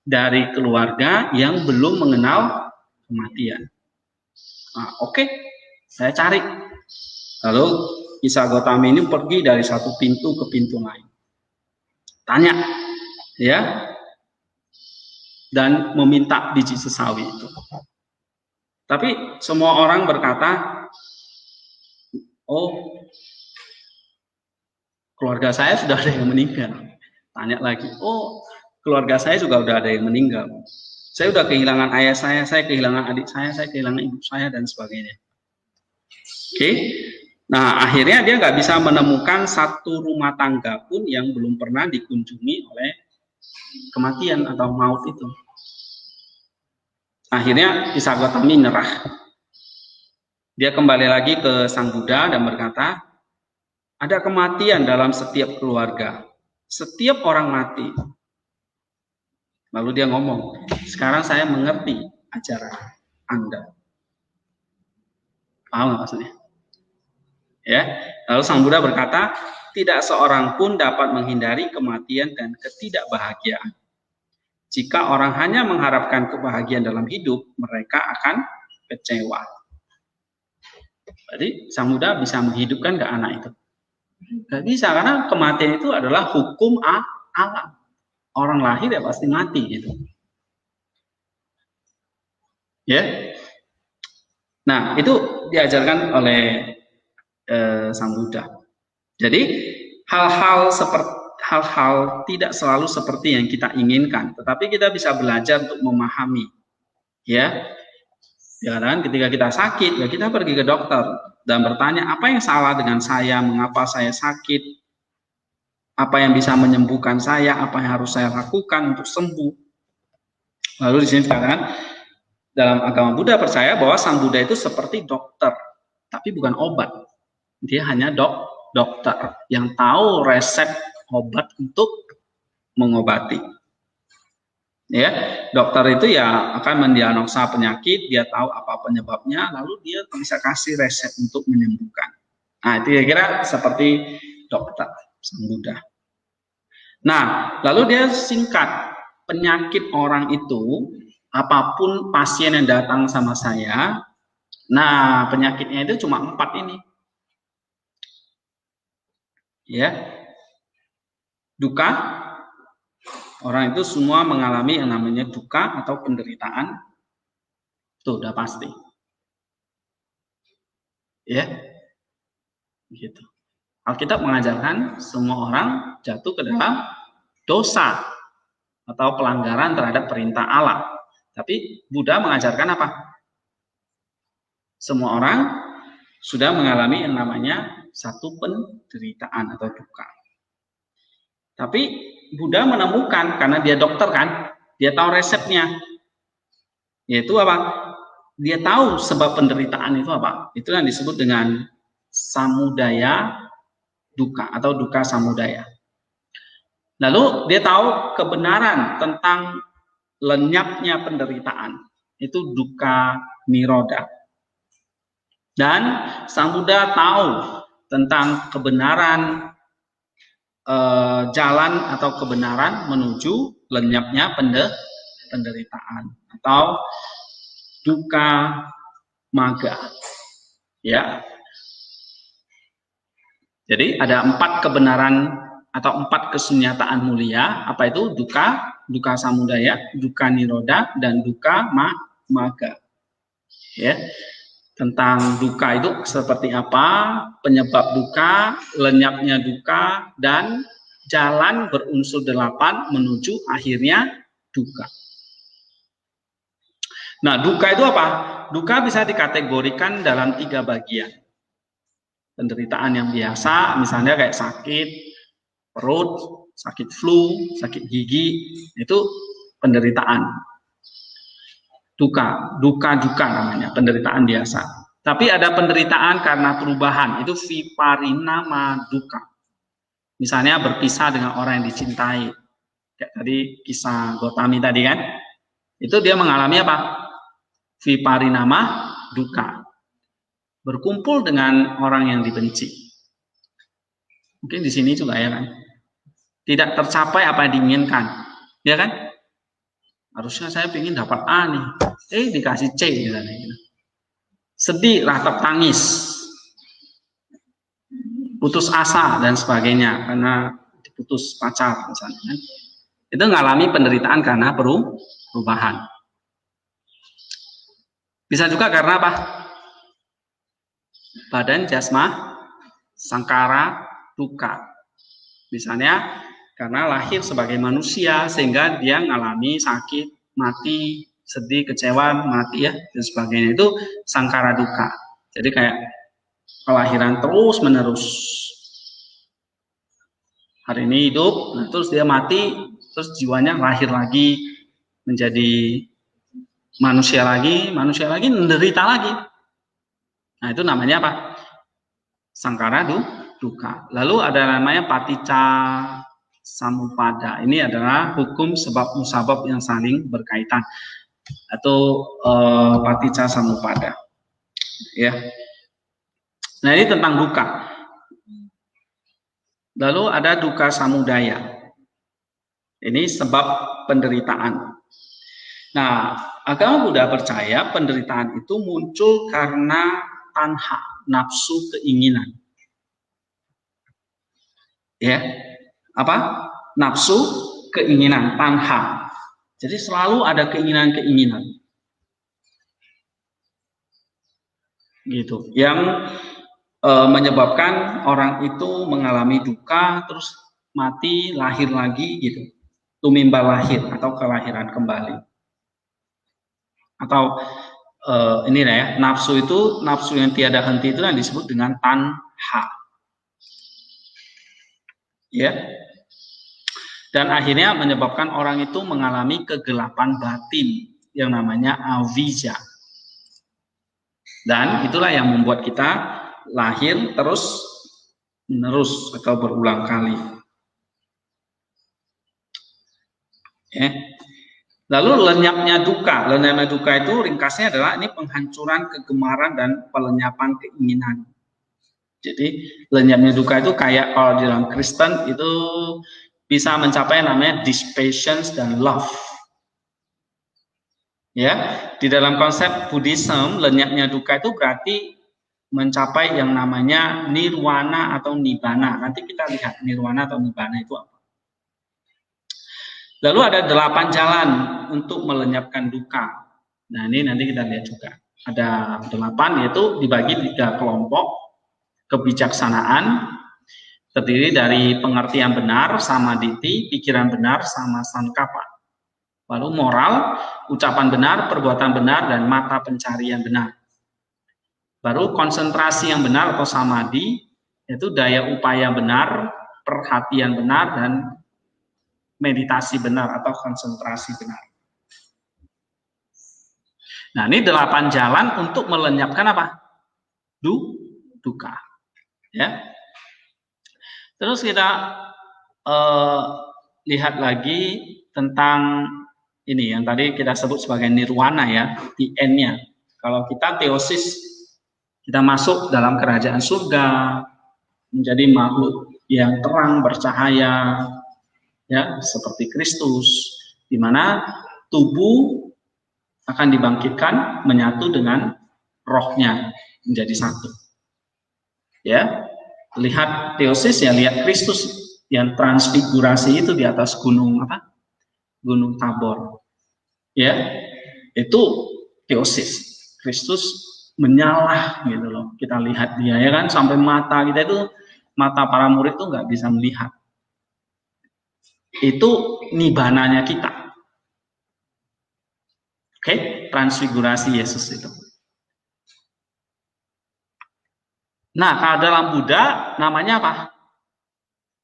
dari keluarga yang belum mengenal kematian. Nah, oke, saya cari. Lalu kisah Gotama ini pergi dari satu pintu ke pintu lain. Tanya, ya, dan meminta biji sesawi itu. Tapi semua orang berkata, oh, keluarga saya sudah ada yang meninggal. Tanya lagi, oh, keluarga saya juga sudah ada yang meninggal. Saya sudah kehilangan ayah saya kehilangan adik saya kehilangan ibu saya, dan sebagainya. Oke, nah akhirnya dia nggak bisa menemukan satu rumah tangga pun yang belum pernah dikunjungi oleh kematian atau maut itu. Akhirnya kisah Gotama nyerah. Dia kembali lagi ke Sang Buddha dan berkata, ada kematian dalam setiap keluarga. Setiap orang mati. Lalu dia ngomong, sekarang saya mengerti ajaran Anda. Paham nggak maksudnya? Ya. Lalu Sang Buddha berkata, tidak seorang pun dapat menghindari kematian dan ketidakbahagiaan. Jika orang hanya mengharapkan kebahagiaan dalam hidup, mereka akan kecewa. Jadi Sang Buddha bisa menghidupkan ke anak itu? Gak bisa, karena kematian itu adalah hukum alam. Orang lahir ya pasti mati gitu. Ya. Nah, itu diajarkan oleh Sang Buddha. Jadi hal-hal tidak selalu seperti yang kita inginkan, tetapi kita bisa belajar untuk memahami. Ya. Ya kan, ketika kita sakit, ya kita pergi ke dokter dan bertanya, apa yang salah dengan saya, mengapa saya sakit, apa yang bisa menyembuhkan saya, apa yang harus saya lakukan untuk sembuh. Lalu di sini dikatakan, dalam agama Buddha percaya bahwa Sang Buddha itu seperti dokter, tapi bukan obat. Dia hanya dokter yang tahu resep obat untuk mengobati. Ya, dokter itu ya akan mendiagnosa penyakit, dia tahu apa penyebabnya, lalu dia bisa kasih resep untuk menyembuhkan. Nah, itu kira-kira seperti dokter Sang Buddha. Nah, lalu dia singkat penyakit orang itu, apapun pasien yang datang sama saya, nah penyakitnya itu cuma 4 ini. Ya, duka. Orang itu semua mengalami yang namanya duka atau penderitaan. Itu udah pasti. Ya. Gitu. Alkitab mengajarkan semua orang jatuh ke dalam dosa atau pelanggaran terhadap perintah Allah. Tapi Buddha mengajarkan apa? Semua orang sudah mengalami yang namanya satu penderitaan atau duka. Tapi Buddha menemukan, karena dia dokter kan, dia tahu resepnya. Yaitu apa? Dia tahu sebab penderitaan itu apa. Itu yang disebut dengan samudaya duka atau duka samudaya. Lalu dia tahu kebenaran tentang lenyapnya penderitaan. Itu duka niroda. Dan Sang Buddha tahu tentang kebenaran jalan atau kebenaran menuju lenyapnya penderitaan atau duka maga. Ya. Jadi ada 4 kebenaran atau 4 kesunyataan mulia. Apa itu? Duka samudaya, duka niroda, dan duka maga. Ya. Tentang duka itu seperti apa, penyebab duka, lenyapnya duka, dan jalan berunsur 8 menuju akhirnya duka. Nah, duka itu apa? Duka bisa dikategorikan dalam 3 bagian. Penderitaan yang biasa, misalnya kayak sakit perut, sakit flu, sakit gigi, itu penderitaan. Duka namanya, penderitaan biasa. Tapi ada penderitaan karena perubahan, itu viparinama duka. Misalnya berpisah dengan orang yang dicintai. Kayak tadi kisah Gotami tadi kan. Itu dia mengalami apa? Viparinama duka. Berkumpul dengan orang yang dibenci. Mungkin di sini juga ya kan. Tidak tercapai apa yang diinginkan. Ya kan? Harusnya saya ingin dapat A nih. Dikasih C misalnya. Sedih, ratap tangis. Putus asa dan sebagainya karena diputus pacar misalnya kan. Itu mengalami penderitaan karena perubahan. Bisa juga karena apa? Badan jasma sangkara duka. Misalnya karena lahir sebagai manusia sehingga dia mengalami sakit, mati, sedih, kecewa, mati ya dan sebagainya, itu sangkara duka. Jadi kayak kelahiran terus menerus. Hari ini hidup, nah terus dia mati, terus jiwanya lahir lagi menjadi manusia lagi, menderita lagi. Nah itu namanya apa? Sangkara duka. Lalu ada namanya paticca samuppada. Ini adalah hukum sebab musabab yang saling berkaitan atau paticca samuppada. Ya. Nah ini tentang duka. Lalu ada duka samudaya. Ini sebab penderitaan. Nah, agama Buddha percaya penderitaan itu muncul karena tanha, nafsu keinginan. Ya, apa? Nafsu keinginan, tanha. Jadi selalu ada keinginan-keinginan. Gitu. Yang menyebabkan orang itu mengalami duka, terus mati, lahir lagi gitu. Tumimba lahir atau kelahiran kembali. Atau ini ya, nafsu yang tiada henti itu yang disebut dengan tanha. Ya. Dan akhirnya menyebabkan orang itu mengalami kegelapan batin yang namanya avijja. Dan itulah yang membuat kita lahir terus menerus atau berulang kali. Lalu lenyapnya duka. Lenyapnya duka itu ringkasnya adalah ini penghancuran kegemaran dan pelenyapan keinginan. Jadi lenyapnya duka itu kayak kalau di dalam Kristen itu bisa mencapai namanya dispassion dan love. Ya, di dalam konsep Buddhism lenyapnya duka itu berarti mencapai yang namanya nirwana atau nibbana. Nanti kita lihat nirwana atau nibbana itu apa. Lalu ada 8 jalan untuk melenyapkan duka. Nah ini nanti kita lihat juga. Ada 8 yaitu dibagi 3 kelompok. Kebijaksanaan terdiri dari pengertian benar, samaditi, pikiran benar, sama sankapa. Lalu moral, ucapan benar, perbuatan benar, dan mata pencarian benar. Baru konsentrasi yang benar atau samadhi, yaitu daya upaya benar, perhatian benar, dan meditasi benar atau konsentrasi benar. Nah ini 8 jalan untuk melenyapkan apa? Duka. Ya. Terus kita lihat lagi tentang ini yang tadi kita sebut sebagai nirwana ya, the end-nya. Kalau kita teosis, kita masuk dalam kerajaan surga, menjadi makhluk yang terang bercahaya, ya seperti Kristus, di mana tubuh akan dibangkitkan menyatu dengan rohnya menjadi satu. Ya, lihat teosis ya, lihat Kristus yang transfigurasi itu di atas gunung apa? Gunung Tabor. Ya, itu teosis. Kristus menyala gitu loh. Kita lihat dia ya kan, sampai mata kita itu, mata para murid itu nggak bisa melihat. Itu nibananya kita. Oke, transfigurasi Yesus itu. Nah, kalau dalam Buddha namanya apa?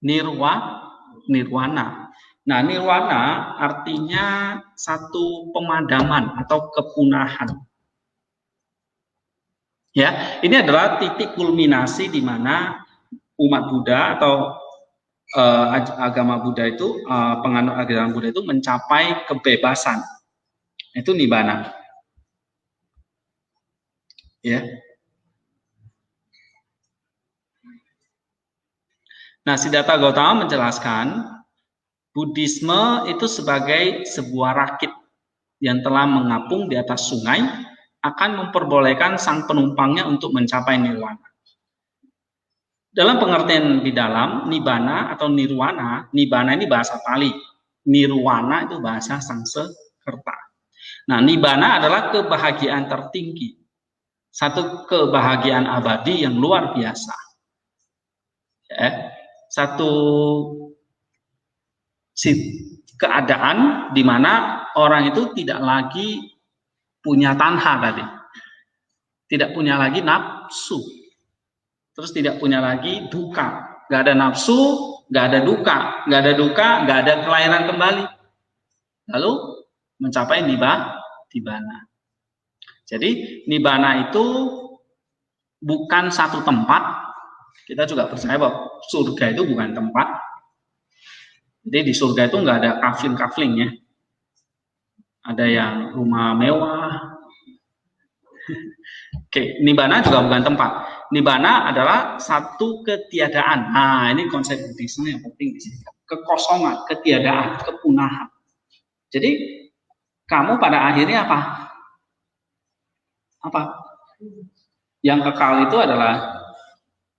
Nirwana. Nah, nirwana artinya satu pemadaman atau kepunahan. Ya, ini adalah titik kulminasi di mana umat Buddha atau agama Buddha itu, penganut agama Buddha itu mencapai kebebasan. Itu nibbana. Ya. Nah, Siddhartha Gautama menjelaskan Buddhisme itu sebagai sebuah rakit yang telah mengapung di atas sungai akan memperbolehkan sang penumpangnya untuk mencapai nirwana. Dalam pengertian di dalam, nibbana atau nirwana, nibbana ini bahasa Pali, nirwana itu bahasa Sanskerta. Nah, nibbana adalah kebahagiaan tertinggi, satu kebahagiaan abadi yang luar biasa. Ya, satu keadaan di mana orang itu tidak lagi punya tanha tadi, tidak punya lagi nafsu, terus tidak punya lagi duka, nggak ada nafsu, nggak ada duka, nggak ada kelahiran kembali, lalu mencapai nibbana. Jadi nibbana itu bukan satu tempat. Kita juga percaya bahwa surga itu bukan tempat. Jadi di surga itu nggak ada kafling ya. Ada yang rumah mewah. Oke, nibbana juga bukan tempat. Nibbana adalah satu ketiadaan. Nah, ini konsep Buddhisme yang penting di sini. Kekosongan, ketiadaan, kepunahan. Jadi kamu pada akhirnya apa? Apa? Yang kekal itu adalah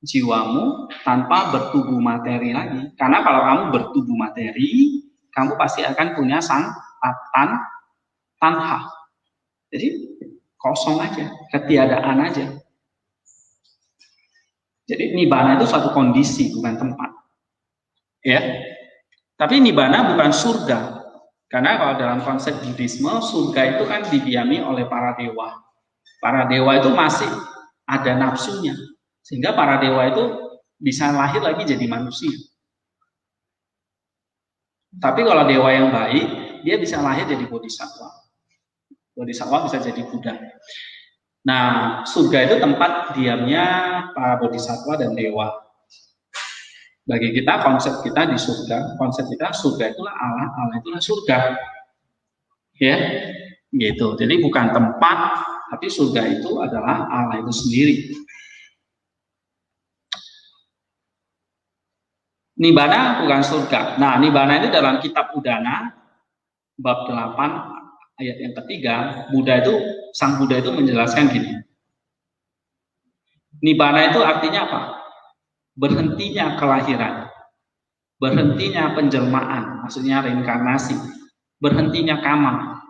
jiwamu tanpa bertubuh materi lagi. Karena kalau kamu bertubuh materi, kamu pasti akan punya tanha. Jadi kosong aja, ketiadaan aja. Jadi nibbana itu suatu kondisi, bukan tempat. Ya. Tapi nibbana bukan surga. Karena kalau dalam konsep Buddhisme, surga itu kan didiami oleh para dewa. Para dewa itu masih ada nafsunya. Sehingga para dewa itu bisa lahir lagi jadi manusia. Tapi kalau dewa yang baik, dia bisa lahir jadi bodhisattva. Bodhisattva bisa jadi Buddha. Nah, surga itu tempat diamnya para bodhisattva dan dewa. Bagi kita, konsep kita di surga, konsep kita surga itulah Allah, Allah itulah surga. Ya, gitu. Jadi bukan tempat, tapi surga itu adalah Allah itu sendiri. Nibbana bukan surga. Nah, nibbana itu dalam kitab Udana bab 8 ayat yang ketiga, Sang Buddha itu menjelaskan gini. Nibbana itu artinya apa? Berhentinya kelahiran, berhentinya penjelmaan, maksudnya reinkarnasi, berhentinya kama,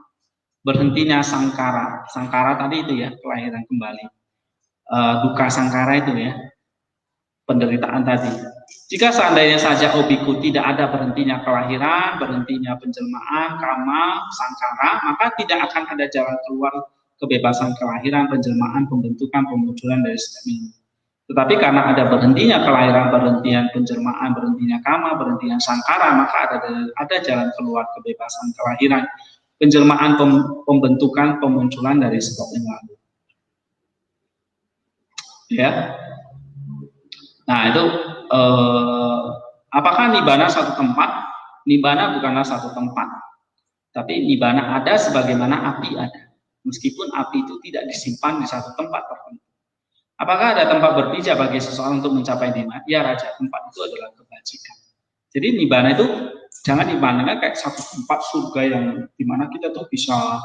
berhentinya sangkara. Sangkara tadi itu ya, kelahiran kembali. Duka sangkara itu ya, penderitaan tadi. Jika seandainya saja obiku tidak ada berhentinya kelahiran, berhentinya penjelmaan, kama, sangkara, maka tidak akan ada jalan keluar kebebasan kelahiran, penjelmaan, pembentukan, pemunculan dari setiap ini. Tetapi karena ada berhentinya kelahiran, berhentian penjelmaan, berhentinya kama, berhentinya sangkara, maka ada jalan keluar kebebasan kelahiran, penjelmaan, pembentukan, pemunculan dari sebab yang lalu. Ya. Nah, itu apakah nibbana satu tempat? Nibbana bukanlah satu tempat, tapi nibbana ada sebagaimana api ada, meskipun api itu tidak disimpan di satu tempat tertentu. Apakah ada tempat berpijak bagi seseorang untuk mencapai nibbana? Ya, Raja, tempat itu adalah kebajikan. Jadi nibbana itu jangan dipandangkan kayak satu tempat surga yang dimana kita tuh bisa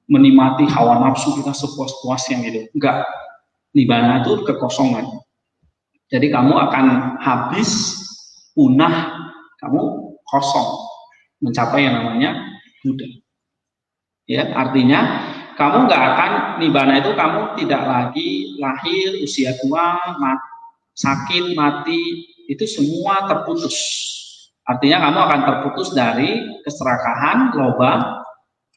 menikmati hawa nafsu kita sepuas-puasnya gitu. Enggak, nibbana itu kekosongan. Jadi kamu akan habis, punah, kamu kosong, mencapai yang namanya Buddha. Ya, artinya kamu nggak akan nibbana itu kamu tidak lagi lahir, usia tua, sakit, mati, itu semua terputus. Artinya kamu akan terputus dari keserakahan, loba,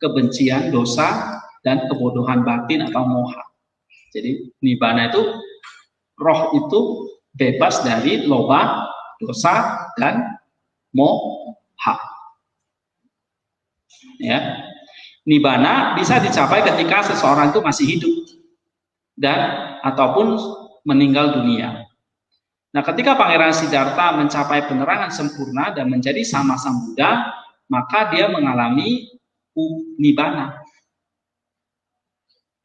kebencian, dosa, dan kebodohan batin atau moha. Jadi nibbana itu, roh itu bebas dari loba, dosa, dan moha. Ya, nibbana bisa dicapai ketika seseorang itu masih hidup dan ataupun meninggal dunia. Nah, ketika Pangeran Siddhartha mencapai penerangan sempurna dan menjadi sama Sang Buddha, maka dia mengalami nibbana.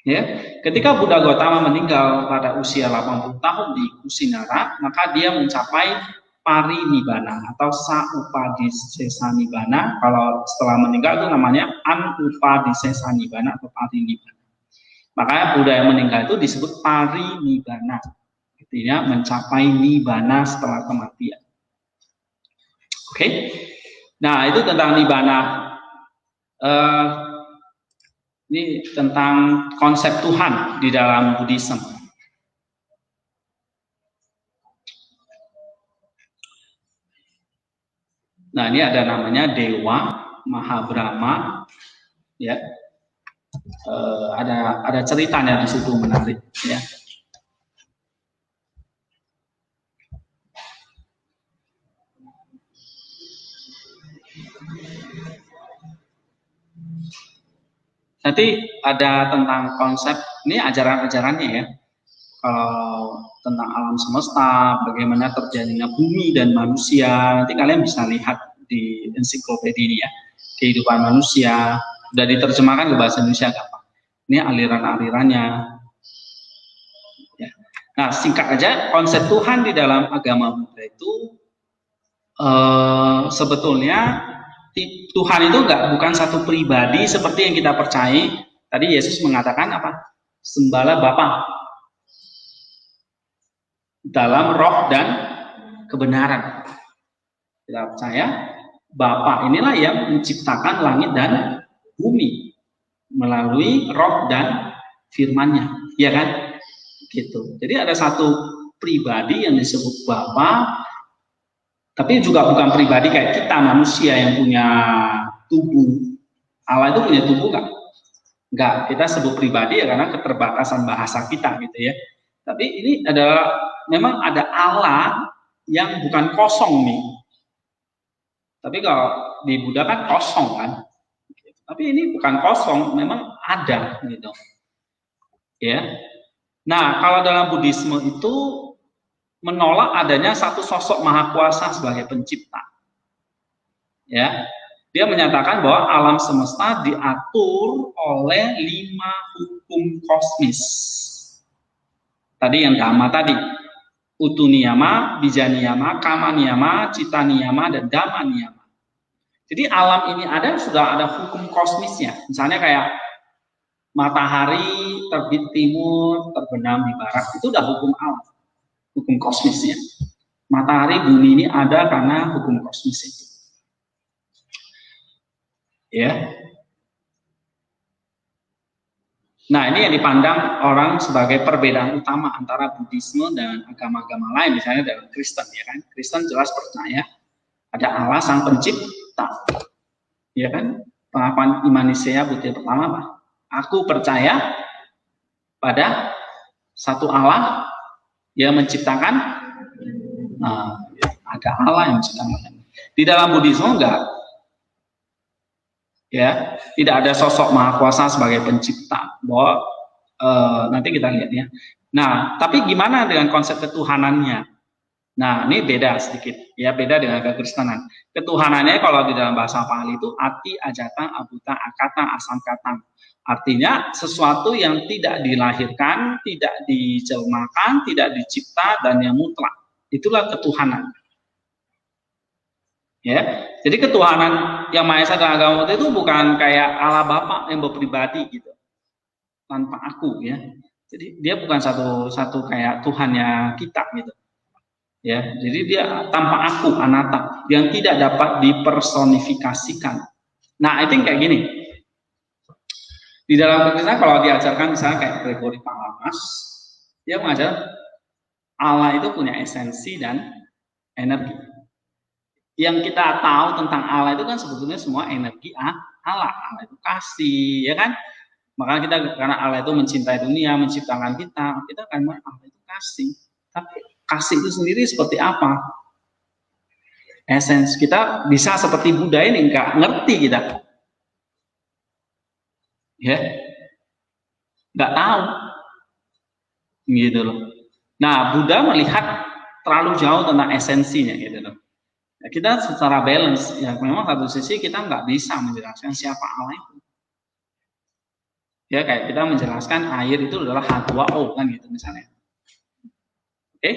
Ya, ketika Buddha Gautama meninggal pada usia 80 tahun di Kusinara, maka dia mencapai parinibbana atau saupadisesa nibbana. Kalau setelah meninggal itu namanya anupadisesa nibbana atau parinibbana. Makanya Buddha yang meninggal itu disebut parinibbana. Artinya mencapai nibbana setelah kematian. Oke. Nah, itu tentang nibbana. Ini tentang konsep Tuhan di dalam Buddhism. Nah, ini ada namanya Dewa Mahabrahma, ya. Ada ceritanya di situ menarik, ya. Nanti ada tentang konsep, ini ajaran-ajarannya ya. Kalau tentang alam semesta, bagaimana terjadinya bumi dan manusia, nanti kalian bisa lihat di ensiklopedia ini ya. Kehidupan manusia, sudah diterjemahkan ke bahasa Indonesia gampang. Ini aliran-alirannya. Ya. Nah, singkat aja, konsep Tuhan di dalam agama Buddha itu sebetulnya Tuhan itu bukan satu pribadi seperti yang kita percayai. Tadi Yesus mengatakan apa? Sembahlah Bapa dalam roh dan kebenaran. Kita percaya Bapa inilah yang menciptakan langit dan bumi melalui roh dan firman-Nya, ya kan? Gitu. Jadi ada satu pribadi yang disebut Bapa, tapi juga bukan pribadi kayak kita manusia yang punya tubuh. Allah itu punya tubuh nggak? Nggak. Kita sebut pribadi ya karena keterbatasan bahasa kita gitu ya. Tapi ini adalah memang ada Allah yang bukan kosong nih. Tapi kalau di Buddha kan kosong kan. Tapi ini bukan kosong, memang ada gitu. Ya. Nah, kalau dalam Buddhisme itu menolak adanya satu sosok maha kuasa sebagai pencipta. Ya. Dia menyatakan bahwa alam semesta diatur oleh 5 hukum kosmis. Tadi yang Dhamma tadi. Utu niyama, bija niyama, kama niyama, cita niyama, dan dhamma niyama. Jadi alam ini ada, sudah ada hukum kosmisnya. Misalnya kayak matahari terbit timur, terbenam di barat. Itu udah hukum alam, hukum kosmisnya. Matahari, bumi ini ada karena hukum kosmis itu. Ya. Nah, ini yang dipandang orang sebagai perbedaan utama antara Buddhisme dan agama-agama lain, misalnya dalam Kristen, ya kan? Kristen jelas percaya ada Allah sang pencipta, ya kan? Pengakuan iman Nisea Buddha pertama apa? Aku percaya pada satu Allah yang menciptakan. Nah, ada Allah yang menciptakan. Di dalam Buddhisme enggak. Ya, tidak ada sosok maha kuasa sebagai pencipta. Bahwa nanti kita lihat ya. Nah, tapi gimana dengan konsep ketuhanannya? Nah, ini beda sedikit, ya, beda dengan kekristenan. Ketuhanannya kalau di dalam bahasa Pali itu ati, ajata, abuta, akata, asam kata. Artinya sesuatu yang tidak dilahirkan, tidak dijelmakan, tidak dicipta, dan yang mutlak. Itulah ketuhanan. Ya, jadi ketuhanan yang Maha Esa dalam agama itu bukan kayak Allah Bapa yang berpribadi gitu, tanpa aku ya. Jadi dia bukan satu kayak Tuhannya kita gitu. Ya, jadi dia tanpa aku, anatta, yang tidak dapat dipersonifikasikan. Nah, itu kayak gini. Di dalam kekristenan kalau diajarkan misalnya kayak Gregory Palamas, dia mengajar Allah itu punya esensi dan energi. Yang kita tahu tentang Allah itu kan sebetulnya semua energi Allah. Allah itu kasih, ya kan? Maka kita, karena Allah itu mencintai dunia, menciptakan kita akan Allah itu kasih. Tapi kasih itu sendiri seperti apa? Essence kita bisa seperti Buddha ini, nggak ngerti kita, ya, nggak tahu, gitu loh. Nah, Buddha melihat terlalu jauh tentang esensinya, gitu loh. Ya, kita secara balance, ya memang satu sisi kita nggak bisa menjelaskan siapa Allah itu. Ya, kayak kita menjelaskan air itu adalah H2O kan gitu misalnya. Oke?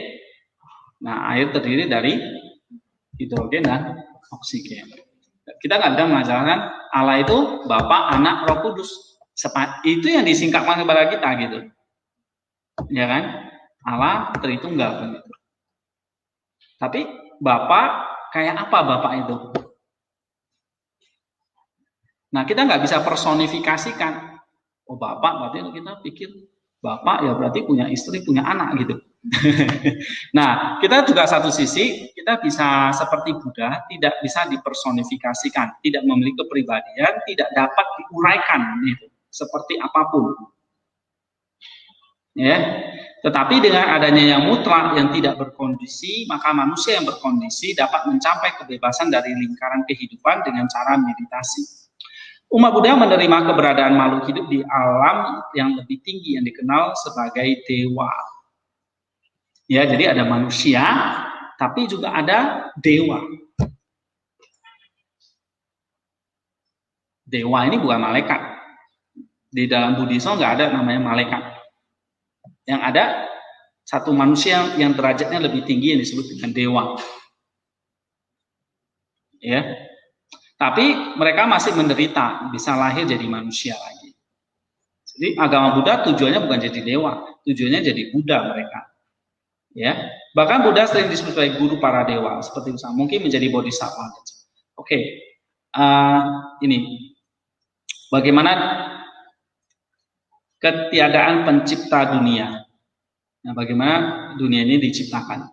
Nah, air terdiri dari hidrogen dan oksigen. Kita nggak bisa mengajarkan Allah itu Bapa, Anak, Roh Kudus. Itu yang disingkapkan kepada kita gitu, ya kan? Allah Tritunggal gitu. Tapi Bapa kayak apa Bapa itu? Nah, kita nggak bisa personifikasikan. Oh, Bapak berarti kita pikir Bapak ya berarti punya istri, punya anak gitu. Nah, kita juga satu sisi kita bisa seperti Buddha, tidak bisa dipersonifikasikan, tidak memiliki kepribadian, tidak dapat diuraikan gitu, seperti apapun. Ya, tetapi dengan adanya yang mutlak yang tidak berkondisi, maka manusia yang berkondisi dapat mencapai kebebasan dari lingkaran kehidupan dengan cara meditasi. Umat Buddha menerima keberadaan makhluk hidup di alam yang lebih tinggi yang dikenal sebagai dewa. Ya, jadi ada manusia, tapi juga ada dewa. Dewa ini bukan malaikat. Di dalam Buddhisme nggak ada namanya malaikat. Yang ada satu manusia yang derajatnya lebih tinggi yang disebut dengan dewa. Ya, tapi mereka masih menderita, bisa lahir jadi manusia lagi. Jadi agama Buddha tujuannya bukan jadi dewa, tujuannya jadi Buddha mereka. Ya, bahkan Buddha sering disebut sebagai guru para dewa, seperti misalnya mungkin menjadi bodhisattva. Oke, ini bagaimana ketiadaan pencipta dunia. Nah, bagaimana dunia ini diciptakan?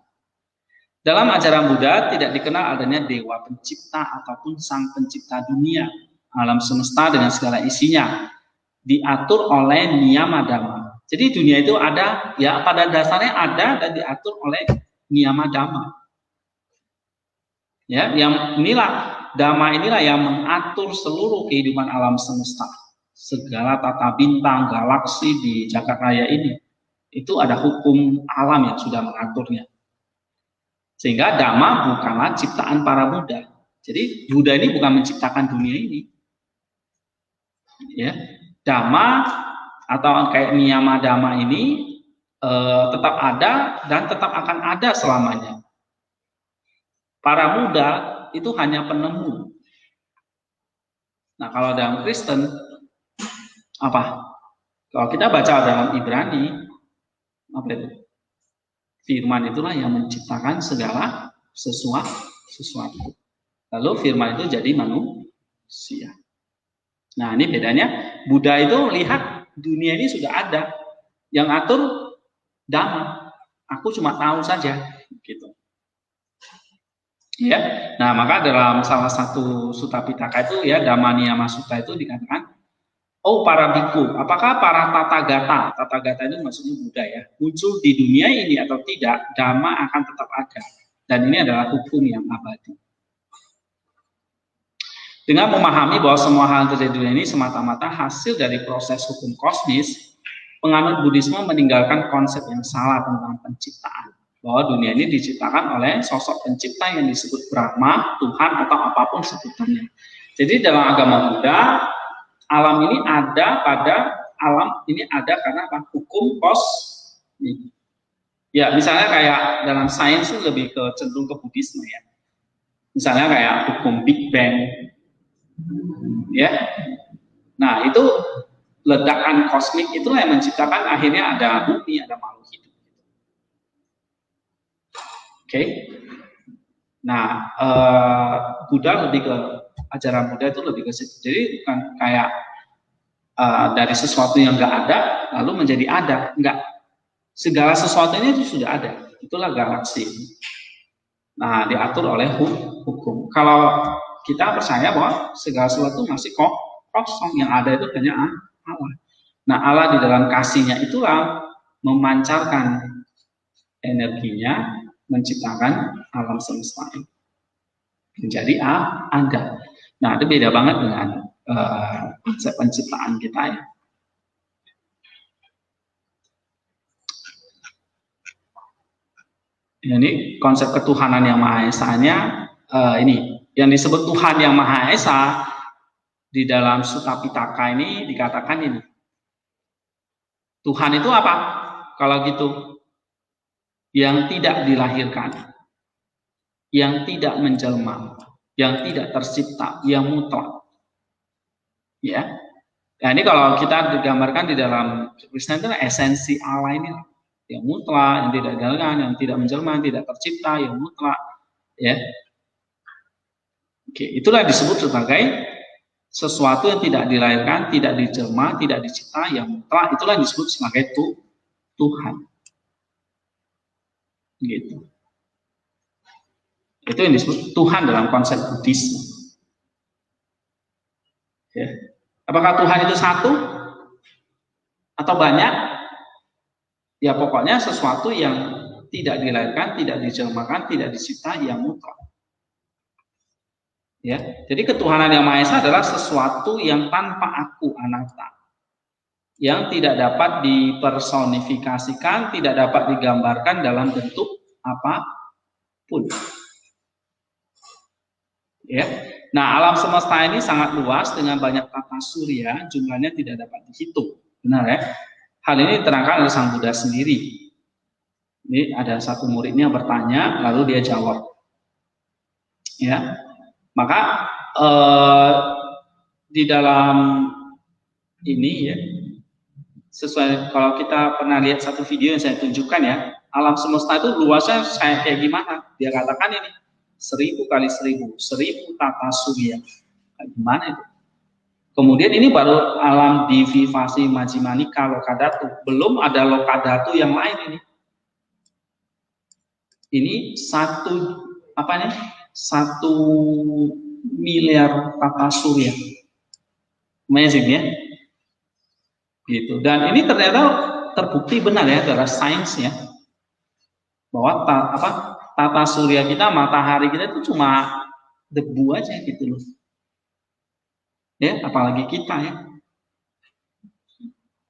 Dalam ajaran Buddha tidak dikenal adanya dewa pencipta ataupun sang pencipta dunia, alam semesta dengan segala isinya, diatur oleh niyama dhamma. Jadi dunia itu ada, ya pada dasarnya ada dan diatur oleh niyama dhamma. Ya, yang inilah dhamma inilah yang mengatur seluruh kehidupan alam semesta. Segala tata bintang, galaksi di jagat raya ini, itu ada hukum alam yang sudah mengaturnya. Sehingga dhamma bukanlah ciptaan para Buddha. Jadi Buddha ini bukan menciptakan dunia ini. Ya, dhamma atau kayak niyama dhamma ini tetap ada dan tetap akan ada selamanya. Para Buddha itu hanya penemu. Nah, kalau dalam Kristen apa? Kalau kita baca dalam Ibrani, apa itu? Firman itulah yang menciptakan segala sesuatu. Lalu firman itu jadi manusia. Nah, ini bedanya. Buddha itu lihat dunia ini sudah ada, yang atur dhamma. Aku cuma tahu saja, gitu. Ya, nah maka dalam salah satu Sutta Pitaka itu ya Dhamma Niyama Sutta itu dikatakan, oh para biku, apakah para tata-gata itu maksudnya Buddha ya, muncul di dunia ini atau tidak, dhamma akan tetap ada, dan ini adalah hukum yang abadi. Dengan memahami bahwa semua hal yang terjadi di dunia ini semata-mata hasil dari proses hukum kosmis, penganut Buddhisme meninggalkan konsep yang salah tentang penciptaan. Bahwa dunia ini diciptakan oleh sosok pencipta yang disebut Brahma, Tuhan, atau apapun sebutannya. Jadi dalam agama Buddha, alam ini ada karena hukum kosmik. Ya, misalnya kayak dalam sains itu lebih cenderung ke Buddhisme ya. Misalnya kayak hukum Big Bang. Ya. Nah, itu ledakan kosmik itulah yang menciptakan akhirnya ada bumi, ada makhluk hidup. Oke. Nah, Buddha lebih ke ajaran Buddha itu lebih ke situ. Jadi bukan kayak dari sesuatu yang nggak ada lalu menjadi ada, enggak. Segala sesuatunya itu sudah ada. Itulah galaksi. Nah, diatur oleh hukum. Kalau kita percaya bahwa segala sesuatu masih kosong, yang ada itu hanya Allah. Nah, Allah di dalam kasihnya itulah memancarkan energinya, menciptakan alam semesta ini menjadi ada. Nah, itu beda banget dengan konsep penciptaan kita ya. Ini konsep ketuhanan yang Maha Esa-nya ini yang disebut Tuhan yang Maha Esa di dalam Sutta Pitaka ini dikatakan ini. Tuhan itu apa? Kalau gitu, yang tidak dilahirkan, yang tidak menjelma, yang tidak tercipta, yang mutlak. Ya. Nah, ini kalau kita digambarkan di dalam Kristen itu esensi Allah ini, yang mutlak, yang tidak dilahirkan, yang tidak menjelma, yang tidak tercipta, yang mutlak. Ya. Oke, itulah disebut sebagai sesuatu yang tidak dilahirkan, tidak dijelma, tidak dicipta, yang mutlak. Itulah disebut sebagai Tuhan. Gitu. Itu yang disebut Tuhan dalam konsep Buddhisme. Ya. Apakah Tuhan itu satu atau banyak? Ya pokoknya sesuatu yang tidak dilahirkan, tidak dijelmakan, tidak dicipta, yang mutlak. Ya, jadi ketuhanan yang Maha Esa adalah sesuatu yang tanpa aku anatta, yang tidak dapat dipersonifikasikan, tidak dapat digambarkan dalam bentuk apapun. Ya. Nah, alam semesta ini sangat luas dengan banyak tata surya, jumlahnya tidak dapat dihitung. Benar ya? Hal ini diterangkan oleh Sang Buddha sendiri. Ini ada satu muridnya bertanya, lalu dia jawab. Ya, maka di dalam ini ya, sesuai kalau kita pernah lihat satu video yang saya tunjukkan ya, alam semesta itu luasnya kayak gimana? Dia katakan ini 1000 kali 1000, 1000 tata surya. Gimana itu? Kemudian ini baru alam divivasi Majjhimanika Lokadhatu. Belum ada Lokadhatu yang lain ini. Ini 1 miliar tata surya. Amazing ya. Gitu. Dan ini ternyata terbukti benar ya dari sainsnya. Bahwa tata surya kita, matahari kita itu cuma debu aja gitu loh. Ya, apalagi kita ya.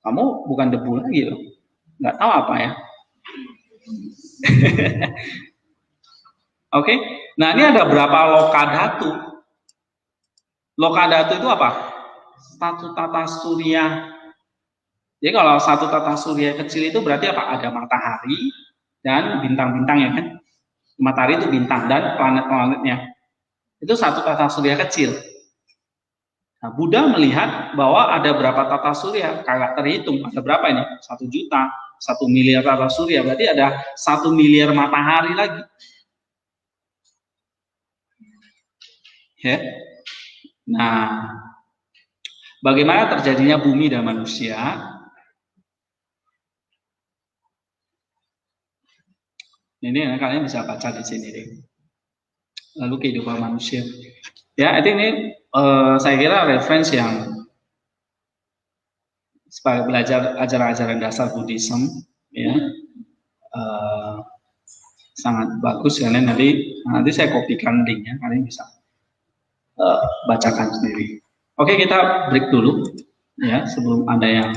Kamu bukan debu lagi loh. Nggak tahu apa ya. Oke. Nah, ini ada berapa Lokadhatu? Lokadhatu itu apa? Satu tata surya. Jadi kalau satu tata surya kecil itu berarti apa? Ada matahari dan bintang-bintang ya kan? Matahari itu bintang dan planet-planetnya. Itu satu tata surya kecil. Nah, Buddha melihat bahwa ada berapa tata surya, kagak terhitung. Ada berapa ini? 1 juta, 1 miliar tata surya. Berarti ada 1 miliar matahari lagi. Ya. Nah, bagaimana terjadinya bumi dan manusia? Ini kalian bisa baca di sini deh. Lalu kehidupan manusia. Ya, ini saya kira referensi yang sebagai belajar ajaran-ajaran dasar Buddhism, ya, sangat bagus. Kalian nanti saya kopikan linknya, kalian bisa bacakan sendiri. Oke, kita break dulu, ya, sebelum ada yang